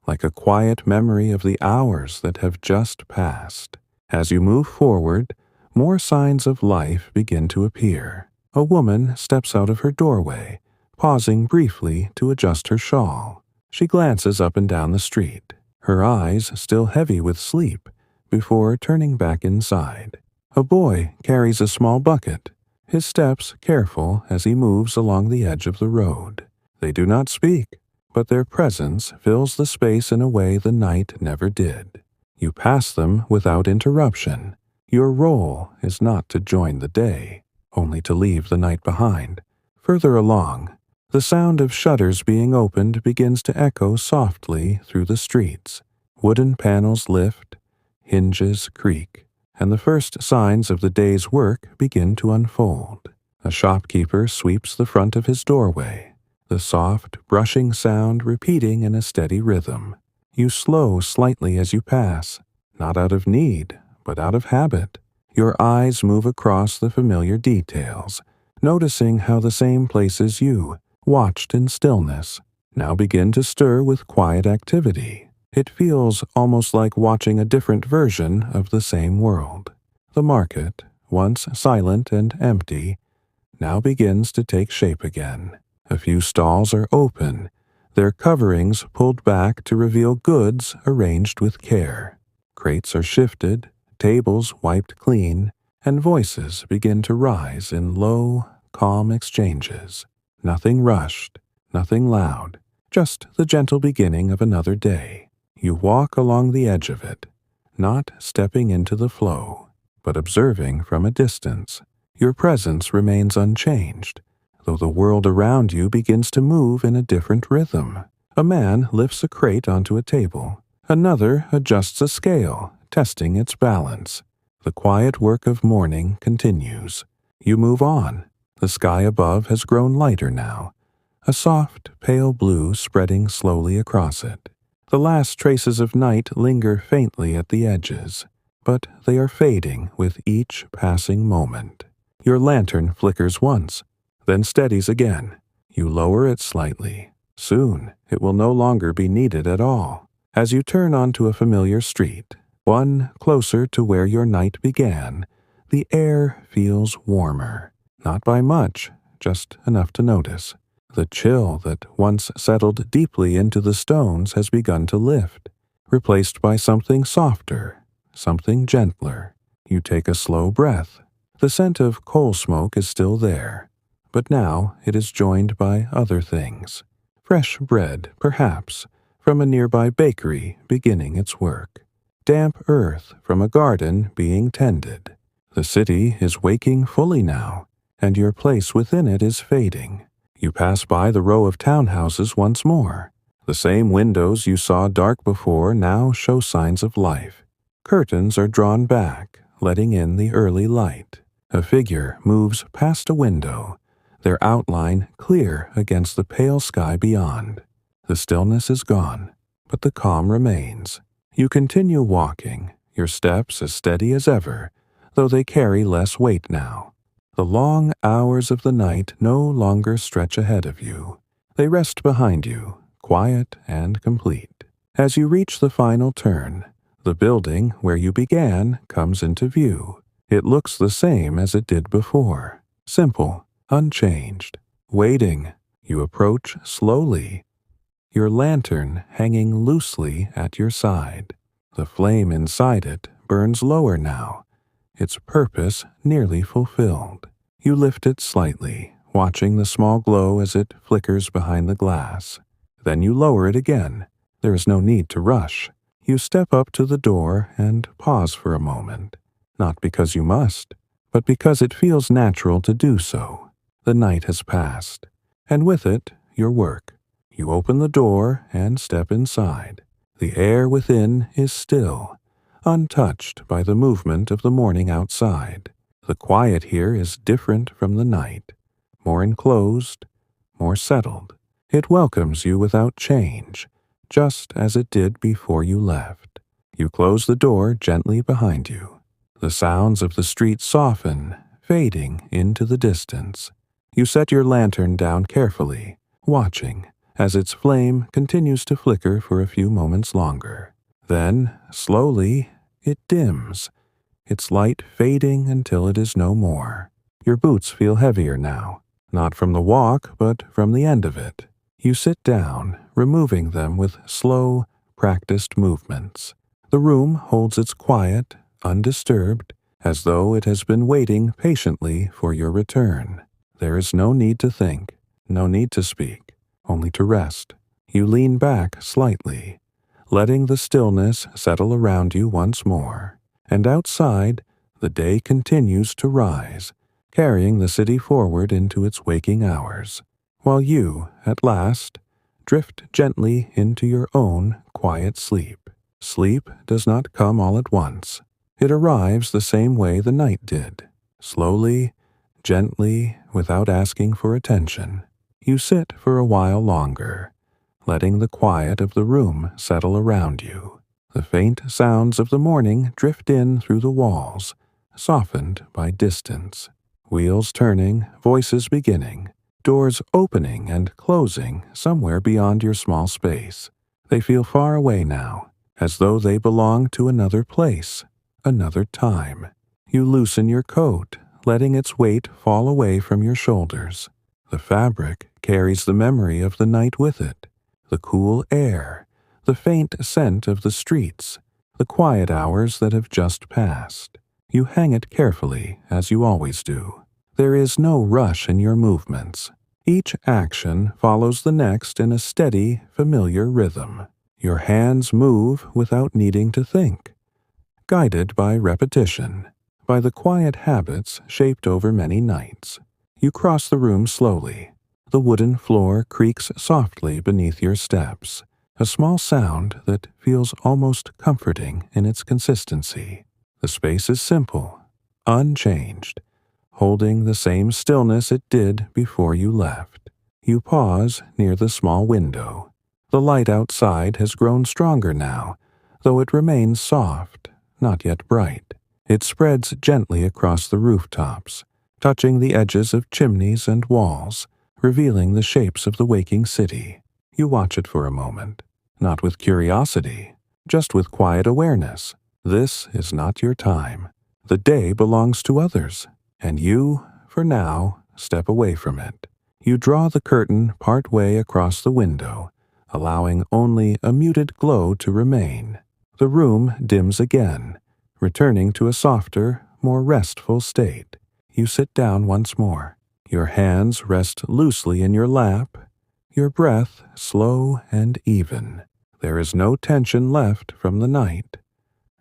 like a quiet memory of the hours that have just passed. As you move forward, more signs of life begin to appear. A woman steps out of her doorway, pausing briefly to adjust her shawl. She glances up and down the street, her eyes still heavy with sleep, before turning back inside. A boy carries a small bucket, his steps careful as he moves along the edge of the road. They do not speak, but their presence fills the space in a way the night never did. You pass them without interruption. Your role is not to join the day, only to leave the night behind. Further along, the sound of shutters being opened begins to echo softly through the streets. Wooden panels lift, hinges creak, and the first signs of the day's work begin to unfold. A shopkeeper sweeps the front of his doorway, the soft, brushing sound repeating in a steady rhythm. You slow slightly as you pass, not out of need, but out of habit. Your eyes move across the familiar details, noticing how the same places you watched in stillness now begin to stir with quiet activity. It feels almost like watching a different version of the same world. The market, once silent and empty, now begins to take shape again. A few stalls are open, their coverings pulled back to reveal goods arranged with care. Crates are shifted, tables wiped clean, and voices begin to rise in low, calm exchanges. Nothing rushed, nothing loud, just the gentle beginning of another day. You walk along the edge of it, not stepping into the flow, but observing from a distance. Your presence remains unchanged, though the world around you begins to move in a different rhythm. A man lifts a crate onto a table. Another adjusts a scale, testing its balance. The quiet work of morning continues. You move on. The sky above has grown lighter now, a soft, pale blue spreading slowly across it. The last traces of night linger faintly at the edges, but they are fading with each passing moment. Your lantern flickers once, then steadies again. You lower it slightly. Soon, it will no longer be needed at all. As you turn onto a familiar street, one closer to where your night began, the air feels warmer. Not by much, just enough to notice. The chill that once settled deeply into the stones has begun to lift, replaced by something softer, something gentler. You take a slow breath. The scent of coal smoke is still there, but now it is joined by other things. Fresh bread, perhaps, from a nearby bakery beginning its work. Damp earth from a garden being tended. The city is waking fully now, and your place within it is fading. You pass by the row of townhouses once more. The same windows you saw dark before now show signs of life. Curtains are drawn back, letting in the early light. A figure moves past a window, their outline clear against the pale sky beyond. The stillness is gone, but the calm remains. You continue walking, your steps as steady as ever, though they carry less weight now. The long hours of the night no longer stretch ahead of you. They rest behind you, quiet and complete. As you reach the final turn, the building where you began comes into view. It looks the same as it did before. Simple, unchanged. Waiting, you approach slowly, your lantern hanging loosely at your side. The flame inside it burns lower now, its purpose nearly fulfilled. You lift it slightly, watching the small glow as it flickers behind the glass. Then you lower it again. There is no need to rush. You step up to the door and pause for a moment, not because you must, but because it feels natural to do so. The night has passed, and with it, your work. You open the door and step inside. The air within is still, untouched by the movement of the morning outside. The quiet here is different from the night, more enclosed, more settled. It welcomes you without change, just as it did before you left. You close the door gently behind you. The sounds of the street soften, fading into the distance. You set your lantern down carefully, watching as its flame continues to flicker for a few moments longer. Then, slowly, it dims, its light fading until it is no more. Your boots feel heavier now, not from the walk, but from the end of it. You sit down, removing them with slow, practiced movements. The room holds its quiet, undisturbed, as though it has been waiting patiently for your return. There is no need to think, no need to speak, only to rest. You lean back slightly, letting the stillness settle around you once more. And outside, the day continues to rise, carrying the city forward into its waking hours, while you, at last, drift gently into your own quiet sleep. Sleep does not come all at once. It arrives the same way the night did, slowly, gently, without asking for attention. You sit for a while longer, letting the quiet of the room settle around you. The faint sounds of the morning drift in through the walls, softened by distance. Wheels turning, voices beginning, doors opening and closing somewhere beyond your small space. They feel far away now, as though they belong to another place, another time. You loosen your coat, letting its weight fall away from your shoulders. The fabric carries the memory of the night with it, the cool air, the faint scent of the streets, the quiet hours that have just passed. You hang it carefully, as you always do. There is no rush in your movements. Each action follows the next in a steady, familiar rhythm. Your hands move without needing to think, guided by repetition, by the quiet habits shaped over many nights. You cross the room slowly. The wooden floor creaks softly beneath your steps, a small sound that feels almost comforting in its consistency. The space is simple, unchanged, holding the same stillness it did before you left. You pause near the small window. The light outside has grown stronger now, though it remains soft, not yet bright. It spreads gently across the rooftops, touching the edges of chimneys and walls, revealing the shapes of the waking city. You watch it for a moment, not with curiosity, just with quiet awareness. This is not your time. The day belongs to others, and you, for now, step away from it. You draw the curtain part way across the window, allowing only a muted glow to remain. The room dims again, returning to a softer, more restful state. you sit down once more. Your hands rest loosely in your lap, your breath slow and even. There is no tension left from the night,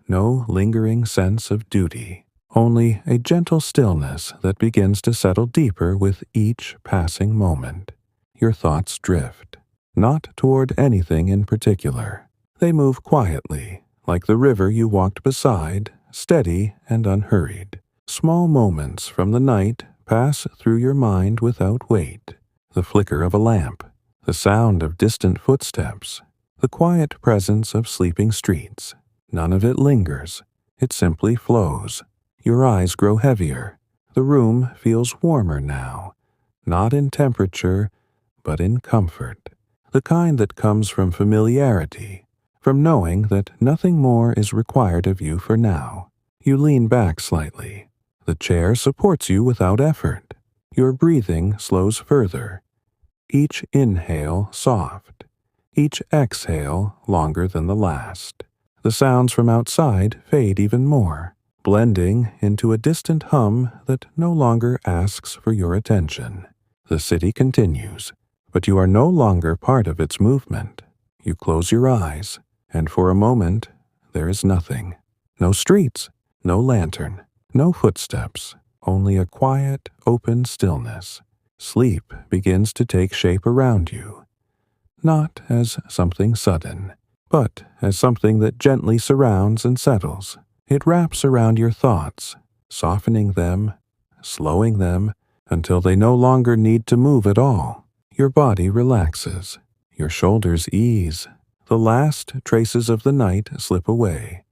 no lingering sense of duty, only a gentle stillness that begins to settle deeper with each passing moment. Your thoughts drift, not toward anything in particular. They move quietly, like the river you walked beside, steady and unhurried. Small moments from the night pass through your mind without weight. The flicker of a lamp, the sound of distant footsteps, the quiet presence of sleeping streets. None of it lingers. It simply flows. Your eyes grow heavier. The room feels warmer now, not in temperature, but in comfort. The kind that comes from familiarity, from knowing that nothing more is required of you for now. You lean back slightly. The chair supports you without effort. Your breathing slows further. Each inhale soft. Each exhale longer than the last. The sounds from outside fade even more, blending into a distant hum that no longer asks for your attention. The city continues, but you are no longer part of its movement. You close your eyes, and for a moment, there is nothing. No streets, no lantern, no footsteps, only a quiet, open stillness. Sleep begins to take shape around you, not as something sudden, but as something that gently surrounds and settles. It wraps around your thoughts, softening them, slowing them, until they no longer need to move at all. Your body relaxes, your shoulders ease, the last traces of the night slip away,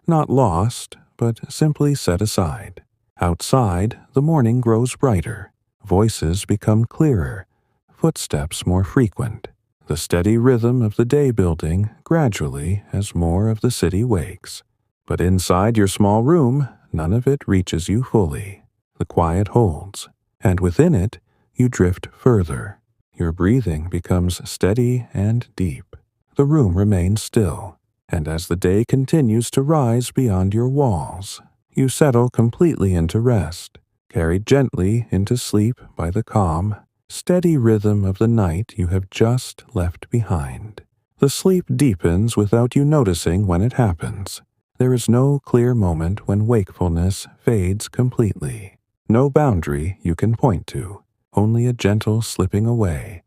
not lost, but simply set aside. Outside, the morning grows brighter, voices become clearer, footsteps more frequent. The steady rhythm of the day building gradually as more of the city wakes. But inside your small room, none of it reaches you fully. The quiet holds, and within it, you drift further. Your breathing becomes steady and deep. The room remains still, and as the day continues to rise beyond your walls, you settle completely into rest, carried gently into sleep by the calm, steady rhythm of the night you have just left behind. The sleep deepens without you noticing when it happens. There is no clear moment when wakefulness fades completely. No boundary you can point to, only a gentle slipping away,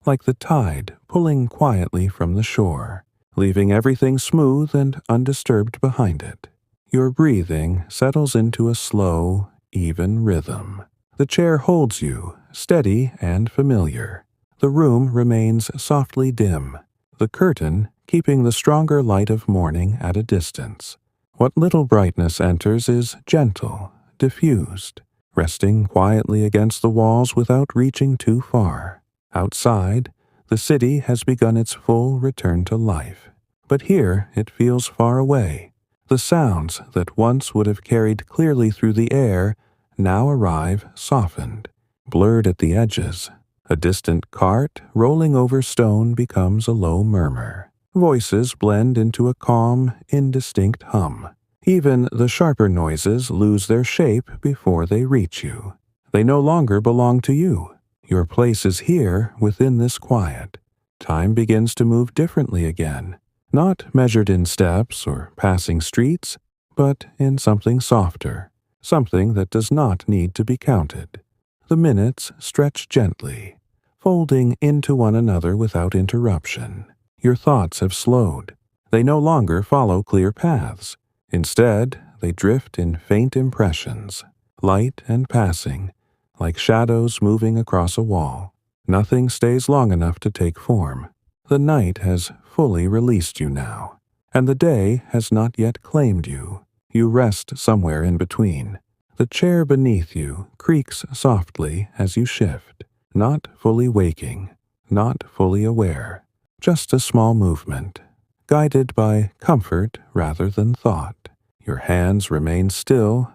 like the tide pulling quietly from the shore, leaving everything smooth and undisturbed behind it. Your breathing settles into a slow, even rhythm. The chair holds you, steady and familiar. The room remains softly dim, the curtain keeping the stronger light of morning at a distance. What little brightness enters is gentle, diffused, resting quietly against the walls without reaching too far. Outside, the city has begun its full return to life. But here it feels far away. The sounds that once would have carried clearly through the air now arrive softened, blurred at the edges. A distant cart rolling over stone becomes a low murmur. Voices blend into a calm, indistinct hum. Even the sharper noises lose their shape before they reach you. They no longer belong to you. Your place is here within this quiet. Time begins to move differently again, not measured in steps or passing streets, but in something softer, something that does not need to be counted. The minutes stretch gently, folding into one another without interruption. Your thoughts have slowed. They no longer follow clear paths. Instead, they drift in faint impressions, light and passing, like shadows moving across a wall. Nothing stays long enough to take form. The night has fully released you now, and the day has not yet claimed you. You rest somewhere in between. The chair beneath you creaks softly as you shift, not fully waking, not fully aware, just a small movement, guided by comfort rather than thought. Your hands remain still,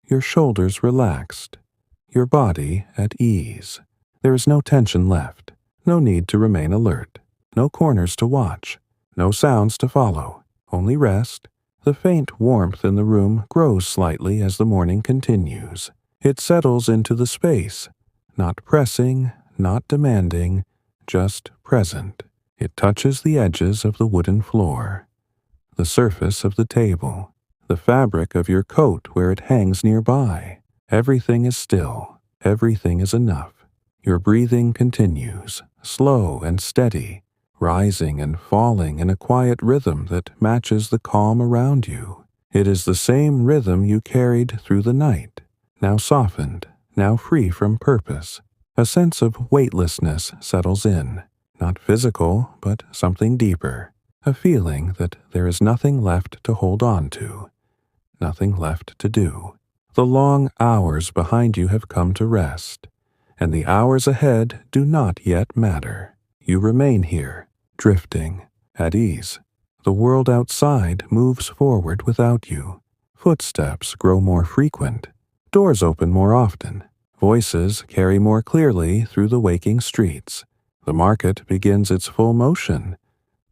your shoulders relaxed, your body at ease. There is no tension left, no need to remain alert, no corners to watch, no sounds to follow, only rest. The faint warmth in the room grows slightly as the morning continues. It settles into the space, not pressing, not demanding, just present. It touches the edges of the wooden floor, the surface of the table, the fabric of your coat where it hangs nearby. Everything is still. Everything is enough. Your breathing continues, slow and steady, rising and falling in a quiet rhythm that matches the calm around you. It is the same rhythm you carried through the night, now softened, now free from purpose. A sense of weightlessness settles in, not physical, but something deeper. A feeling that there is nothing left to hold on to, nothing left to do. The long hours behind you have come to rest, and the hours ahead do not yet matter. You remain here, drifting, at ease. The world outside moves forward without you. Footsteps grow more frequent. Doors open more often. Voices carry more clearly through the waking streets. The market begins its full motion.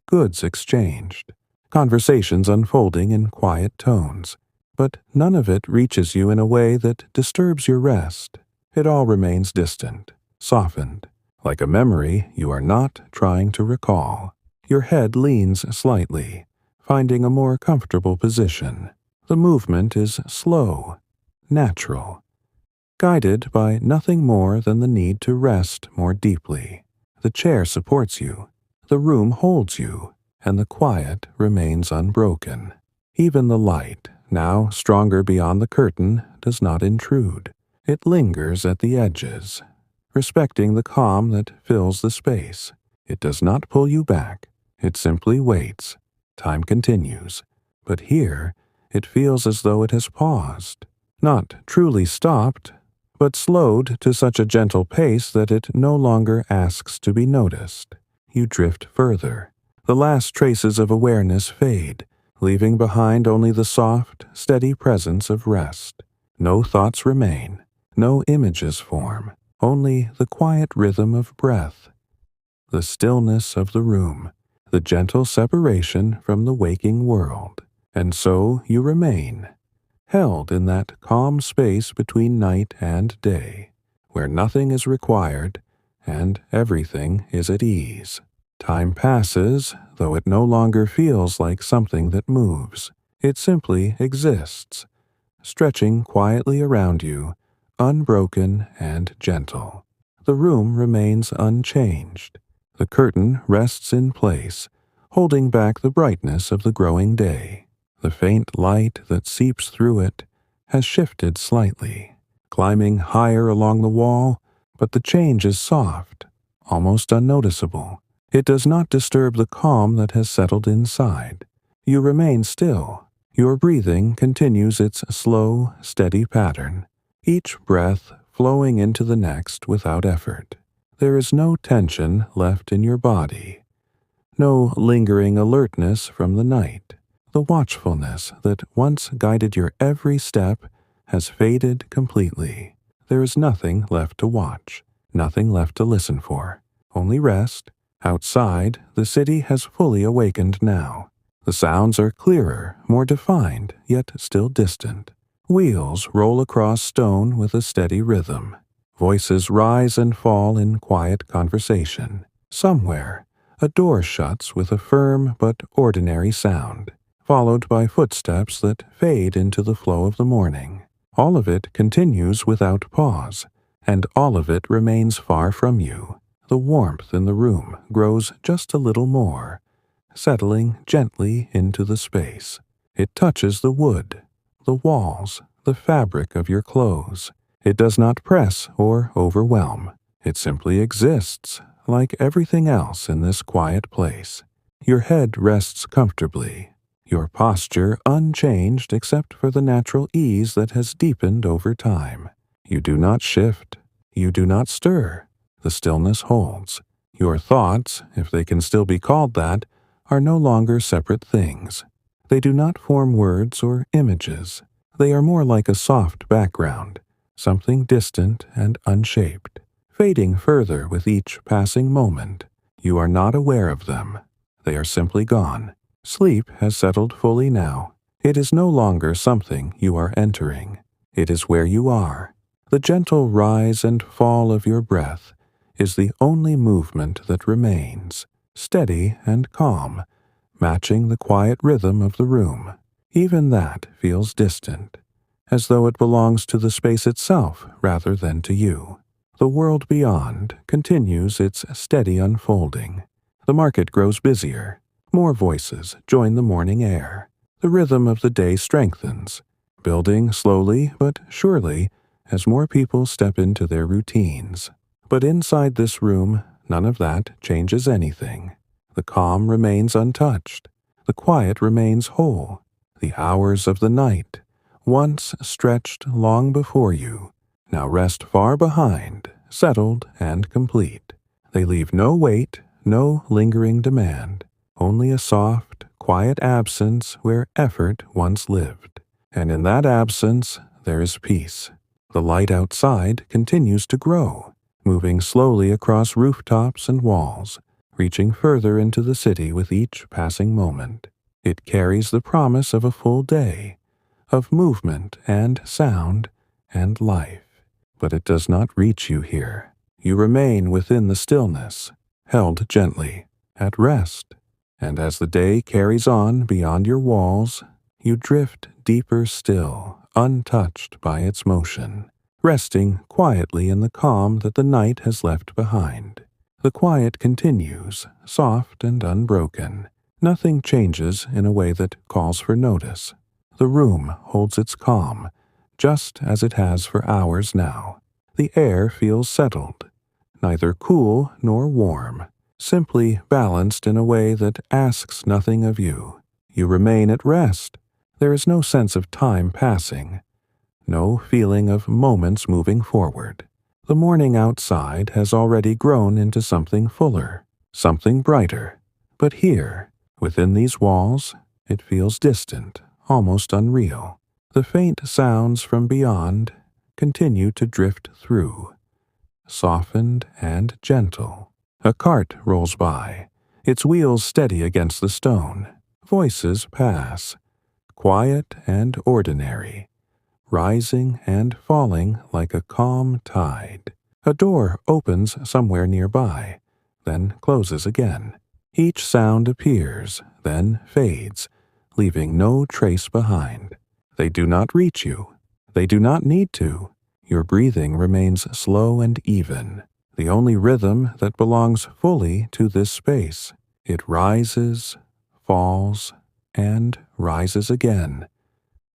Goods exchanged. Conversations unfolding in quiet tones. But none of it reaches you in a way that disturbs your rest. It all remains distant, softened, like a memory you are not trying to recall. Your head leans slightly, finding a more comfortable position. The movement is slow, natural, guided by nothing more than the need to rest more deeply. The chair supports you, the room holds you, and the quiet remains unbroken. Even the light, now stronger beyond the curtain, does not intrude. It lingers at the edges, respecting the calm that fills the space. It does not pull you back. It simply waits. Time continues. But here, it feels as though it has paused. Not truly stopped, but slowed to such a gentle pace that it no longer asks to be noticed. You drift further. The last traces of awareness fade, leaving behind only the soft, steady presence of rest. No thoughts remain, no images form, only the quiet rhythm of breath, the stillness of the room, the gentle separation from the waking world. And so you remain, held in that calm space between night and day, where nothing is required and everything is at ease. Time passes, though it no longer feels like something that moves. It simply exists, stretching quietly around you, unbroken and gentle. The room remains unchanged. The curtain rests in place, holding back the brightness of the growing day. The faint light that seeps through it has shifted slightly, climbing higher along the wall, but the change is soft, almost unnoticeable. It does not disturb the calm that has settled inside. You remain still. Your breathing continues its slow, steady pattern, each breath flowing into the next without effort. There is no tension left in your body, no lingering alertness from the night. The watchfulness that once guided your every step has faded completely. There is nothing left to watch, nothing left to listen for, only rest. Outside, the city has fully awakened now. The sounds are clearer, more defined, yet still distant. Wheels roll across stone with a steady rhythm. Voices rise and fall in quiet conversation. Somewhere, a door shuts with a firm but ordinary sound, followed by footsteps that fade into the flow of the morning. All of it continues without pause, and all of it remains far from you. The warmth in the room grows just a little more, settling gently into the space. It touches the wood, the walls, the fabric of your clothes. It does not press or overwhelm. It simply exists, like everything else in this quiet place. Your head rests comfortably, your posture unchanged except for the natural ease that has deepened over time. You do not shift. You do not stir. The stillness holds. Your thoughts, if they can still be called that, are no longer separate things. They do not form words or images. They are more like a soft background, something distant and unshaped, fading further with each passing moment. You are not aware of them. They are simply gone. Sleep has settled fully now. It is no longer something you are entering. It is where you are. The gentle rise and fall of your breath is the only movement that remains, steady and calm, matching the quiet rhythm of the room. Even that feels distant, as though it belongs to the space itself rather than to you. The world beyond continues its steady unfolding. The market grows busier. More voices join the morning air. The rhythm of the day strengthens, building slowly but surely as more people step into their routines. But inside this room, none of that changes anything. The calm remains untouched. The quiet remains whole. The hours of the night, once stretched long before you, now rest far behind, settled and complete. They leave no weight, no lingering demand, only a soft, quiet absence where effort once lived. And in that absence, there is peace. The light outside continues to grow, moving slowly across rooftops and walls, reaching further into the city with each passing moment. It carries the promise of a full day, of movement and sound and life. But it does not reach you here. You remain within the stillness, held gently, at rest. And as the day carries on beyond your walls, you drift deeper still, untouched by its motion, resting quietly in the calm that the night has left behind. The quiet continues, soft and unbroken. Nothing changes in a way that calls for notice. The room holds its calm, just as it has for hours now. The air feels settled, neither cool nor warm, simply balanced in a way that asks nothing of you. You remain at rest. There is no sense of time passing, no feeling of moments moving forward. The morning outside has already grown into something fuller, something brighter. But here, within these walls, it feels distant, almost unreal. The faint sounds from beyond continue to drift through, softened and gentle. A cart rolls by, its wheels steady against the stone. Voices pass, quiet and ordinary, rising and falling like a calm tide. A door opens somewhere nearby, then closes again. Each sound appears, then fades, leaving no trace behind. They do not reach you. They do not need to. Your breathing remains slow and even, the only rhythm that belongs fully to this space. It rises, falls, and rises again,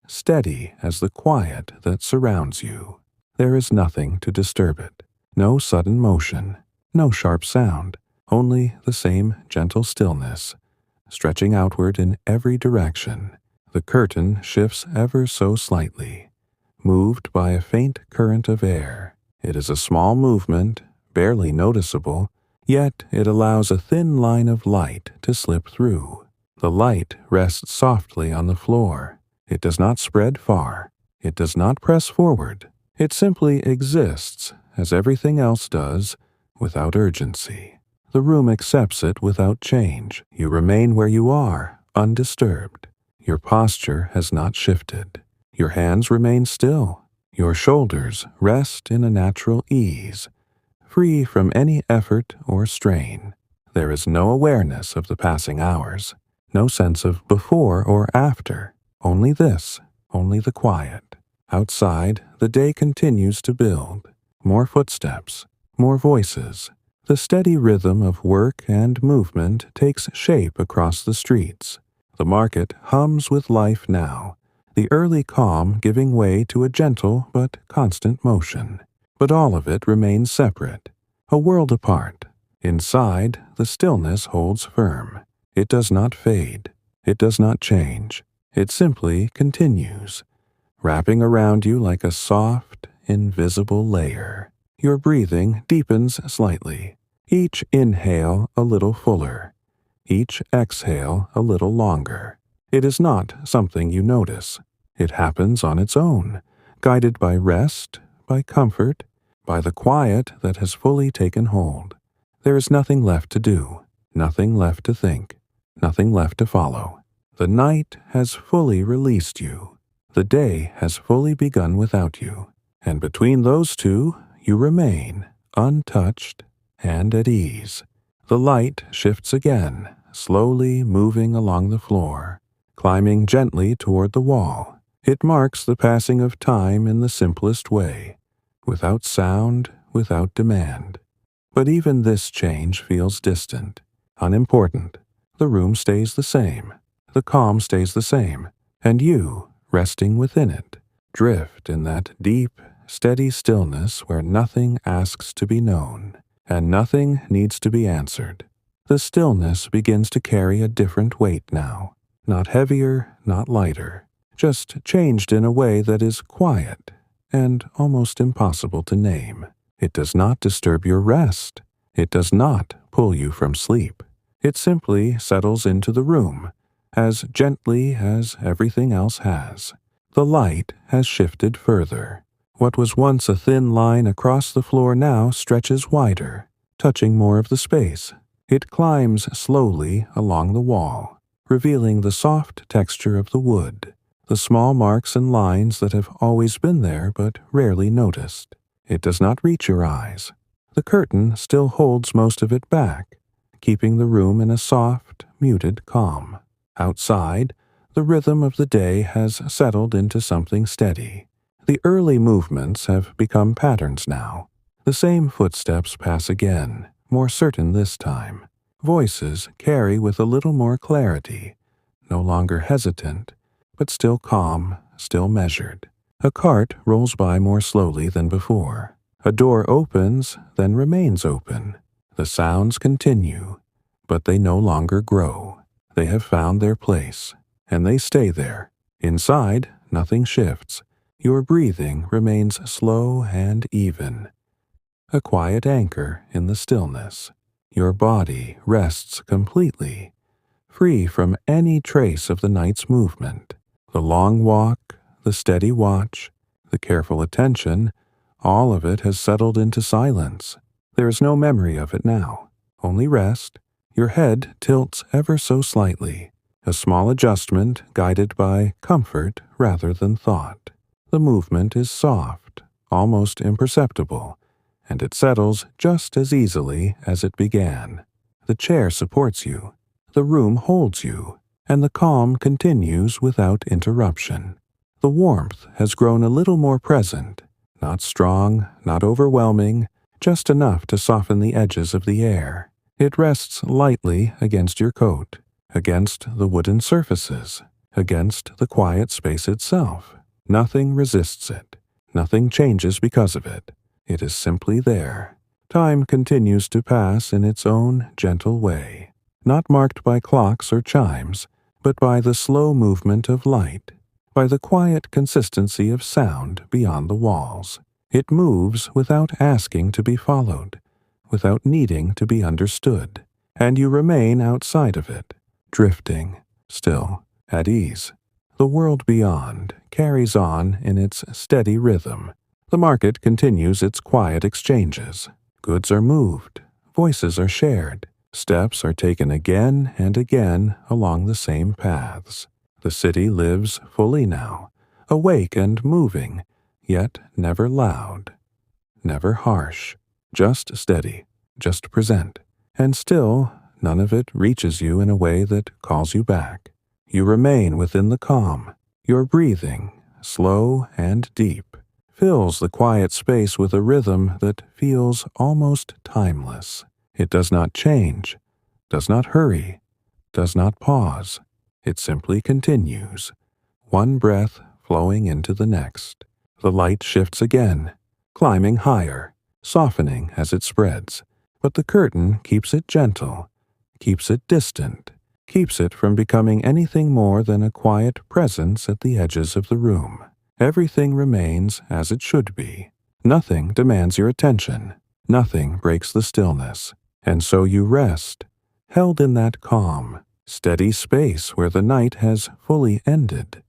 steady as the quiet that surrounds you. There is nothing to disturb it. No sudden motion, no sharp sound, only the same gentle stillness, stretching outward in every direction. The curtain shifts ever so slightly, moved by a faint current of air. It is a small movement, barely noticeable, yet it allows a thin line of light to slip through. The light rests softly on the floor. It does not spread far. It does not press forward. It simply exists, as everything else does, without urgency. The room accepts it without change. You remain where you are, undisturbed. Your posture has not shifted. Your hands remain still. Your shoulders rest in a natural ease, free from any effort or strain. There is no awareness of the passing hours, no sense of before or after. Only this, only the quiet. Outside, the day continues to build. More footsteps, more voices. The steady rhythm of work and movement takes shape across the streets. The market hums with life now, the early calm giving way to a gentle but constant motion. But all of it remains separate, a world apart. Inside, the stillness holds firm. It does not fade. It does not change. It simply continues, wrapping around you like a soft, invisible layer. Your breathing deepens slightly, each inhale a little fuller, each exhale a little longer. It is not something you notice. It happens on its own, guided by rest, by comfort, by the quiet that has fully taken hold. There is nothing left to do, nothing left to think, nothing left to follow. The night has fully released you. The day has fully begun without you. and between those two you remain, untouched and at ease. The light shifts again, slowly moving along the floor, climbing gently toward the wall. It marks the passing of time in the simplest way, without sound, without demand. But even this change feels distant, unimportant. The room stays the same, the calm stays the same, and you, resting within it, drift in that deep, steady stillness where nothing asks to be known, and nothing needs to be answered. The stillness begins to carry a different weight now, not heavier, not lighter, just changed in a way that is quiet and almost impossible to name. It does not disturb your rest. It does not pull you from sleep. It simply settles into the room, as gently as everything else has. The light has shifted further. What was once a thin line across the floor now stretches wider, touching more of the space. It climbs slowly along the wall, revealing the soft texture of the wood, the small marks and lines that have always been there but rarely noticed. It does not reach your eyes. The curtain still holds most of it back, keeping the room in a soft, muted calm. Outside, the rhythm of the day has settled into something steady. The early movements have become patterns now. The same footsteps pass again, more certain this time. Voices carry with a little more clarity, no longer hesitant, but still calm, still measured. A cart rolls by more slowly than before. A door opens, then remains open. The sounds continue, but they no longer grow. They have found their place, and they stay there. Inside, nothing shifts. Your breathing remains slow and even. A quiet anchor in the stillness. Your body rests completely, free from any trace of the night's movement. The long walk, the steady watch, the careful attention, all of it has settled into silence. There is no memory of it now, only rest. Your head tilts ever so slightly, a small adjustment guided by comfort rather than thought. The movement is soft, almost imperceptible, and it settles just as easily as it began. The chair supports you, the room holds you, and the calm continues without interruption. The warmth has grown a little more present, not strong, not overwhelming, just enough to soften the edges of the air. It rests lightly against your coat, against the wooden surfaces, against the quiet space itself. Nothing resists it. Nothing changes because of it. It is simply there. Time continues to pass in its own gentle way, not marked by clocks or chimes, but by the slow movement of light, by the quiet consistency of sound beyond the walls. It moves without asking to be followed, without needing to be understood, and you remain outside of it, drifting, still, at ease. The world beyond carries on in its steady rhythm. The market continues its quiet exchanges. Goods are moved, voices are shared, steps are taken again and again along the same paths. The city lives fully now, awake and moving, yet never loud, never harsh, just steady, just present. And still, none of it reaches you in a way that calls you back. You remain within the calm. Your breathing, slow and deep, fills the quiet space with a rhythm that feels almost timeless. It does not change, does not hurry, does not pause. It simply continues, one breath flowing into the next. The light shifts again, climbing higher, softening as it spreads, but the curtain keeps it gentle, keeps it distant, keeps it from becoming anything more than a quiet presence at the edges of the room. Everything remains as it should be. Nothing demands your attention. Nothing breaks the stillness. And so you rest, held in that calm, steady space where the night has fully ended.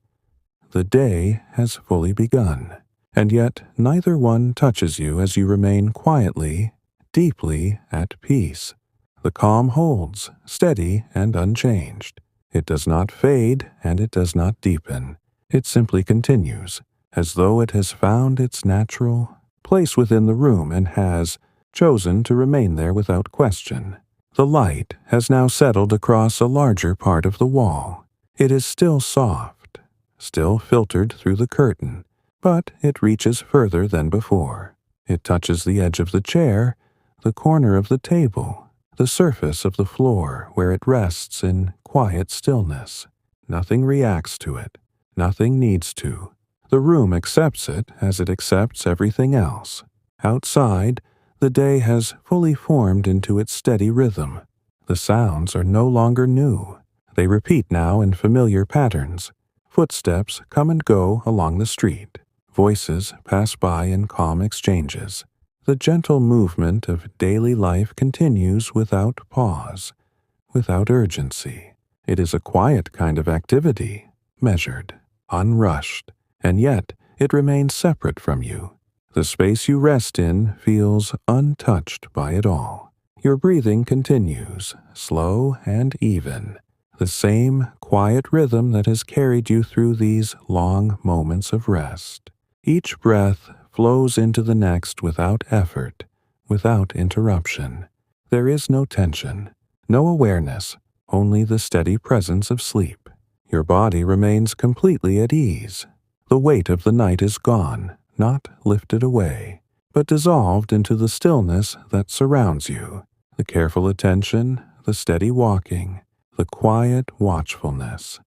The day has fully begun, and yet neither one touches you as you remain quietly, deeply at peace. The calm holds, steady and unchanged. It does not fade and it does not deepen. It simply continues, as though it has found its natural place within the room and has chosen to remain there without question. The light has now settled across a larger part of the wall. It is still soft, still filtered through the curtain, but it reaches further than before. It touches the edge of the chair, the corner of the table, the surface of the floor where it rests in quiet stillness. Nothing reacts to it. Nothing needs to. The room accepts it as it accepts everything else. Outside, the day has fully formed into its steady rhythm. The sounds are no longer new. They repeat now in familiar patterns. Footsteps come and go along the street. Voices pass by in calm exchanges. The gentle movement of daily life continues without pause, without urgency. It is a quiet kind of activity, measured, unrushed, and yet it remains separate from you. The space you rest in feels untouched by it all. Your breathing continues, slow and even, the same quiet rhythm that has carried you through these long moments of rest. Each breath flows into the next without effort, without interruption. There is no tension, no awareness, only the steady presence of sleep. Your body remains completely at ease. The weight of the night is gone, not lifted away, but dissolved into the stillness that surrounds you. The careful attention, the steady walking, the quiet watchfulness.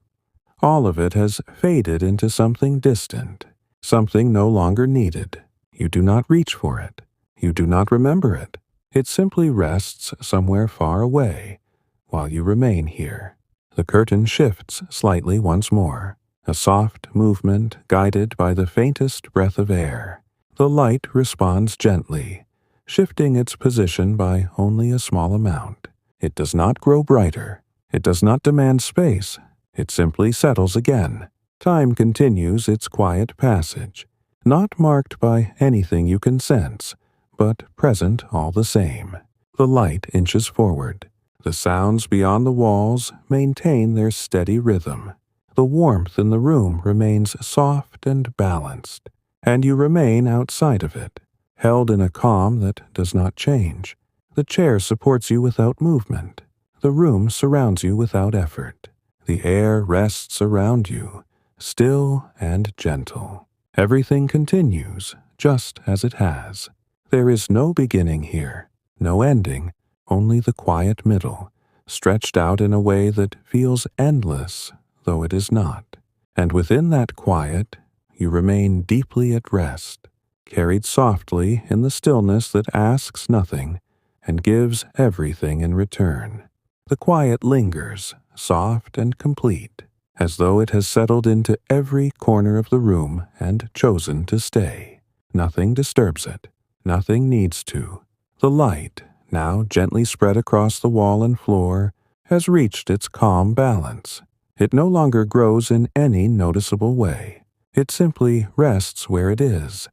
All of it has faded into something distant, something no longer needed. You do not reach for it. You do not remember it. It simply rests somewhere far away while you remain here. The curtain shifts slightly once more, a soft movement guided by the faintest breath of air. The light responds gently, shifting its position by only a small amount. It does not grow brighter. It does not demand space. It simply settles again. Time continues its quiet passage, not marked by anything you can sense, but present all the same. The light inches forward. The sounds beyond the walls maintain their steady rhythm. The warmth in the room remains soft and balanced, and you remain outside of it, held in a calm that does not change. The chair supports you without movement. The room surrounds you without effort. The air rests around you, still and gentle. Everything continues just as it has. There is no beginning here, no ending, only the quiet middle, stretched out in a way that feels endless, though it is not. And within that quiet, you remain deeply at rest, carried softly in the stillness that asks nothing and gives everything in return. The quiet lingers, soft and complete, as though it has settled into every corner of the room and chosen to stay. Nothing disturbs it. Nothing needs to. The light, now gently spread across the wall and floor, has reached its calm balance. It no longer grows in any noticeable way. It simply rests where it is,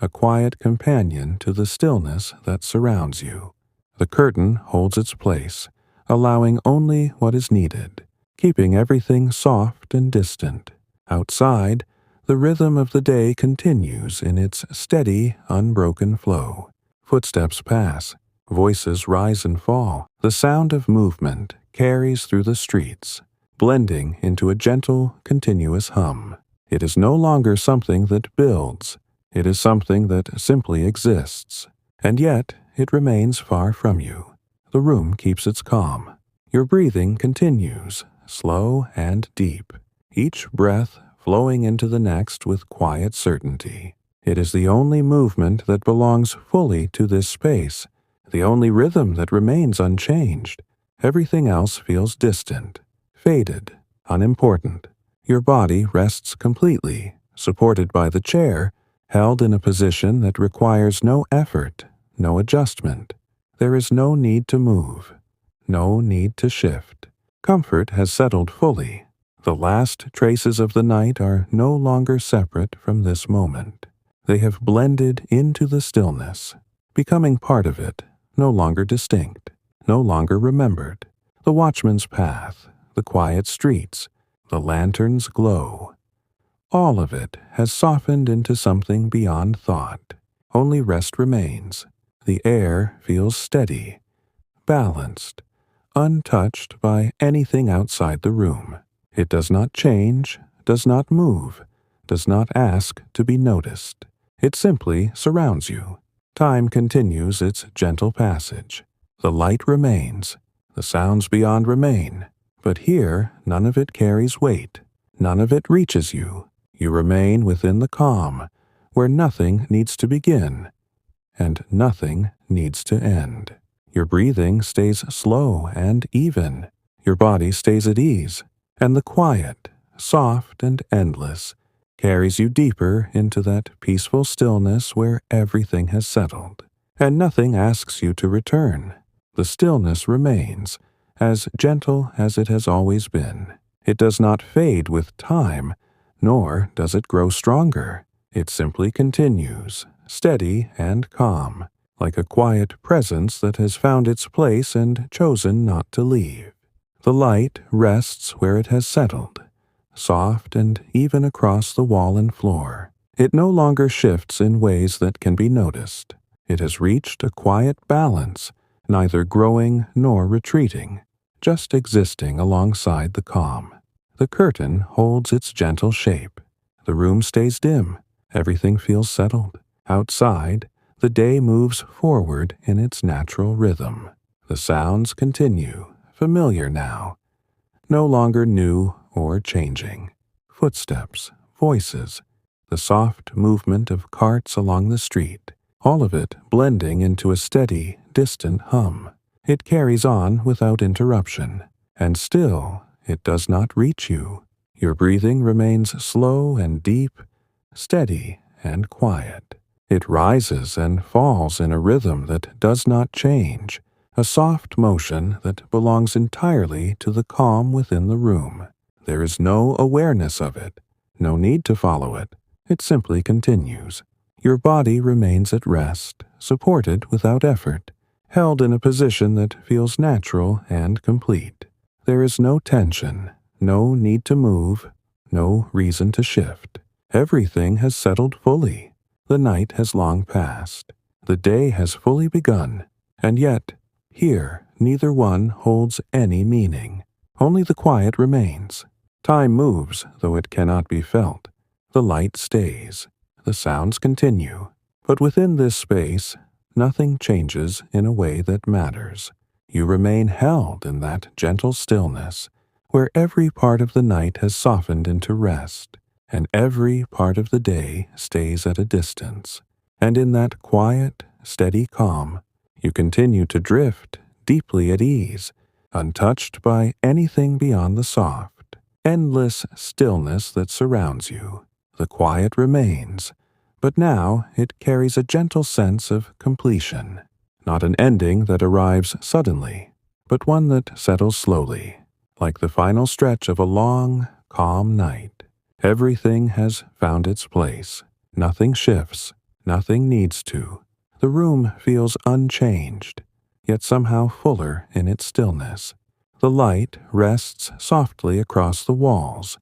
a quiet companion to the stillness that surrounds you. The curtain holds its place, allowing only what is needed, keeping everything soft and distant. Outside, the rhythm of the day continues in its steady, unbroken flow. Footsteps pass, voices rise and fall. The sound of movement carries through the streets, blending into a gentle, continuous hum. It is no longer something that builds. It is something that simply exists. And yet, it remains far from you. The room keeps its calm. Your breathing continues, slow and deep, each breath flowing into the next with quiet certainty. It is the only movement that belongs fully to this space, the only rhythm that remains unchanged. Everything else feels distant, faded, unimportant. Your body rests completely, supported by the chair, held in a position that requires no effort, no adjustment. There is no need to move, no need to shift. Comfort has settled fully. The last traces of the night are no longer separate from this moment. They have blended into the stillness, becoming part of it, no longer distinct, no longer remembered. The watchman's path, the quiet streets, the lantern's glow. All of it has softened into something beyond thought. Only rest remains. The air feels steady, balanced, untouched by anything outside the room. It does not change, does not move, does not ask to be noticed. It simply surrounds you. Time continues its gentle passage. The light remains, the sounds beyond remain, but here none of it carries weight, none of it reaches you. You remain within the calm, where nothing needs to begin, and nothing needs to end. Your breathing stays slow and even, your body stays at ease, and the quiet, soft and endless, carries you deeper into that peaceful stillness where everything has settled, and nothing asks you to return. The stillness remains, as gentle as it has always been. It does not fade with time, nor does it grow stronger. It simply continues, steady and calm, like a quiet presence that has found its place and chosen not to leave. The light rests where it has settled, soft and even across the wall and floor. It no longer shifts in ways that can be noticed. It has reached a quiet balance, neither growing nor retreating, just existing alongside the calm. The curtain holds its gentle shape. The room stays dim. Everything feels settled. Outside, the day moves forward in its natural rhythm. The sounds continue, familiar now, no longer new or changing. Footsteps, voices, the soft movement of carts along the street, all of it blending into a steady, distant hum. It carries on without interruption, and still it does not reach you. Your breathing remains slow and deep, steady and quiet. It rises and falls in a rhythm that does not change, a soft motion that belongs entirely to the calm within the room. There is no awareness of it, no need to follow it. It simply continues. Your body remains at rest, supported without effort, held in a position that feels natural and complete. There is no tension, no need to move, no reason to shift. Everything has settled fully. The night has long passed. The day has fully begun, and yet, here, neither one holds any meaning. Only the quiet remains. Time moves, though it cannot be felt. The light stays. The sounds continue. But within this space, nothing changes in a way that matters. You remain held in that gentle stillness, where every part of the night has softened into rest, and every part of the day stays at a distance. And in that quiet, steady calm, you continue to drift deeply at ease, untouched by anything beyond the soft, endless stillness that surrounds you. The quiet remains, but now it carries a gentle sense of completion. Not an ending that arrives suddenly, but one that settles slowly, like the final stretch of a long, calm night. Everything has found its place. Nothing shifts. Nothing needs to. The room feels unchanged, yet somehow fuller in its stillness. The light rests softly across the walls,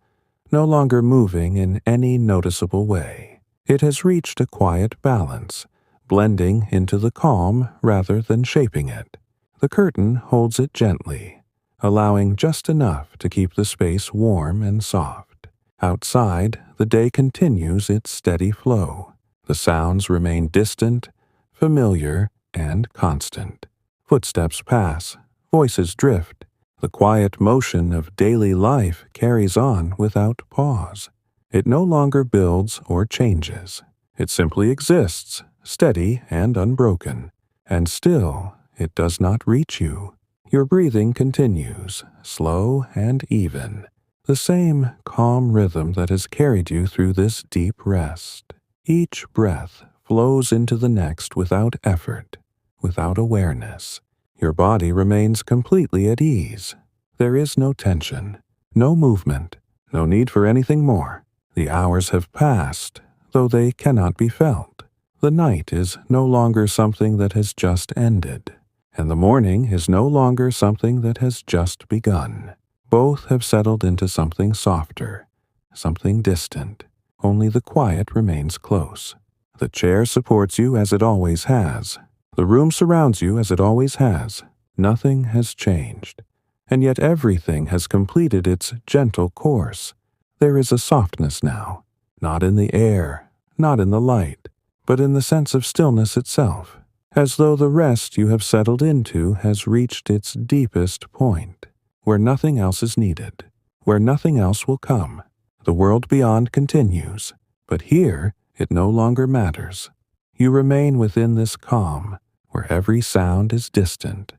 no longer moving in any noticeable way. It has reached a quiet balance, blending into the calm rather than shaping it. The curtain holds it gently, allowing just enough to keep the space warm and soft. Outside, the day continues its steady flow. The sounds remain distant, familiar, and constant. Footsteps pass, voices drift. The quiet motion of daily life carries on without pause. It no longer builds or changes. It simply exists, steady and unbroken, and still it does not reach you. Your breathing continues, slow and even, the same calm rhythm that has carried you through this deep rest. Each breath flows into the next without effort, without awareness. Your body remains completely at ease. There is no tension, no movement, no need for anything more. The hours have passed, though they cannot be felt. The night is no longer something that has just ended, and the morning is no longer something that has just begun. Both have settled into something softer, something distant, only the quiet remains close. The chair supports you as it always has. The room surrounds you as it always has. Nothing has changed, and yet everything has completed its gentle course. There is a softness now, not in the air, not in the light, but in the sense of stillness itself, as though the rest you have settled into has reached its deepest point, where nothing else is needed, where nothing else will come. The world beyond continues, but here it no longer matters. You remain within this calm, where every sound is distant,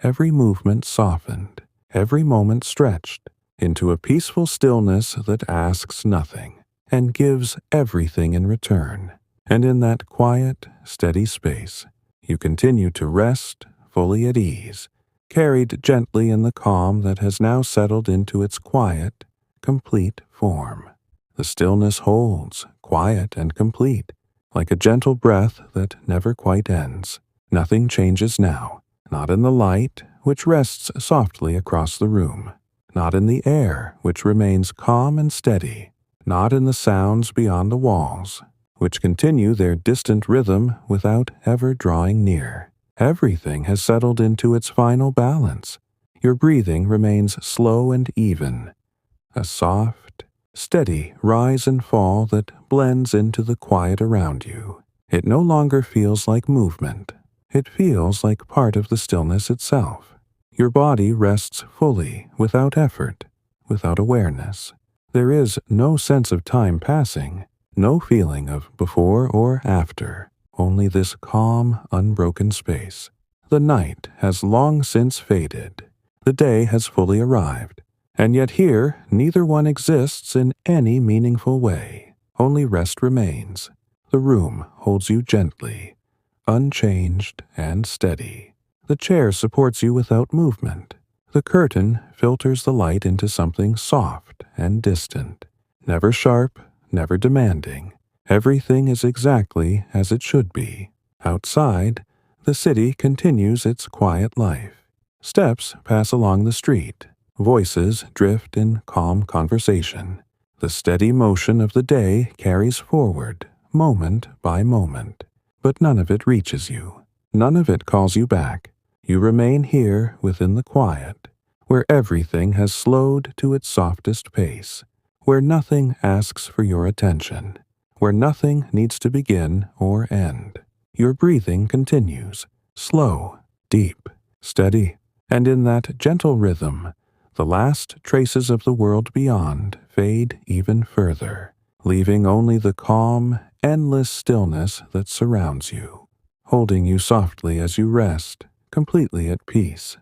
every movement softened, every moment stretched into a peaceful stillness that asks nothing and gives everything in return. And in that quiet, steady space, you continue to rest, fully at ease, carried gently in the calm that has now settled into its quiet, complete form. The stillness holds, quiet and complete, like a gentle breath that never quite ends. Nothing changes now, not in the light, which rests softly across the room, not in the air, which remains calm and steady, not in the sounds beyond the walls, which continue their distant rhythm without ever drawing near. Everything has settled into its final balance. Your breathing remains slow and even, a soft, steady rise and fall that blends into the quiet around you. It no longer feels like movement. It feels like part of the stillness itself. Your body rests fully, without effort, without awareness. There is no sense of time passing, no feeling of before or after, only this calm, unbroken space. The night has long since faded. The day has fully arrived. And yet here, neither one exists in any meaningful way. Only rest remains. The room holds you gently, unchanged and steady. The chair supports you without movement. The curtain filters the light into something soft and distant, never sharp, never demanding. Everything is exactly as it should be. Outside, the city continues its quiet life. Steps pass along the street. Voices drift in calm conversation. The steady motion of the day carries forward, moment by moment. But none of it reaches you. None of it calls you back. You remain here within the quiet, where everything has slowed to its softest pace, where nothing asks for your attention, where nothing needs to begin or end. Your breathing continues, slow, deep, steady, and in that gentle rhythm, the last traces of the world beyond fade even further, leaving only the calm, endless stillness that surrounds you, holding you softly as you rest, completely at peace.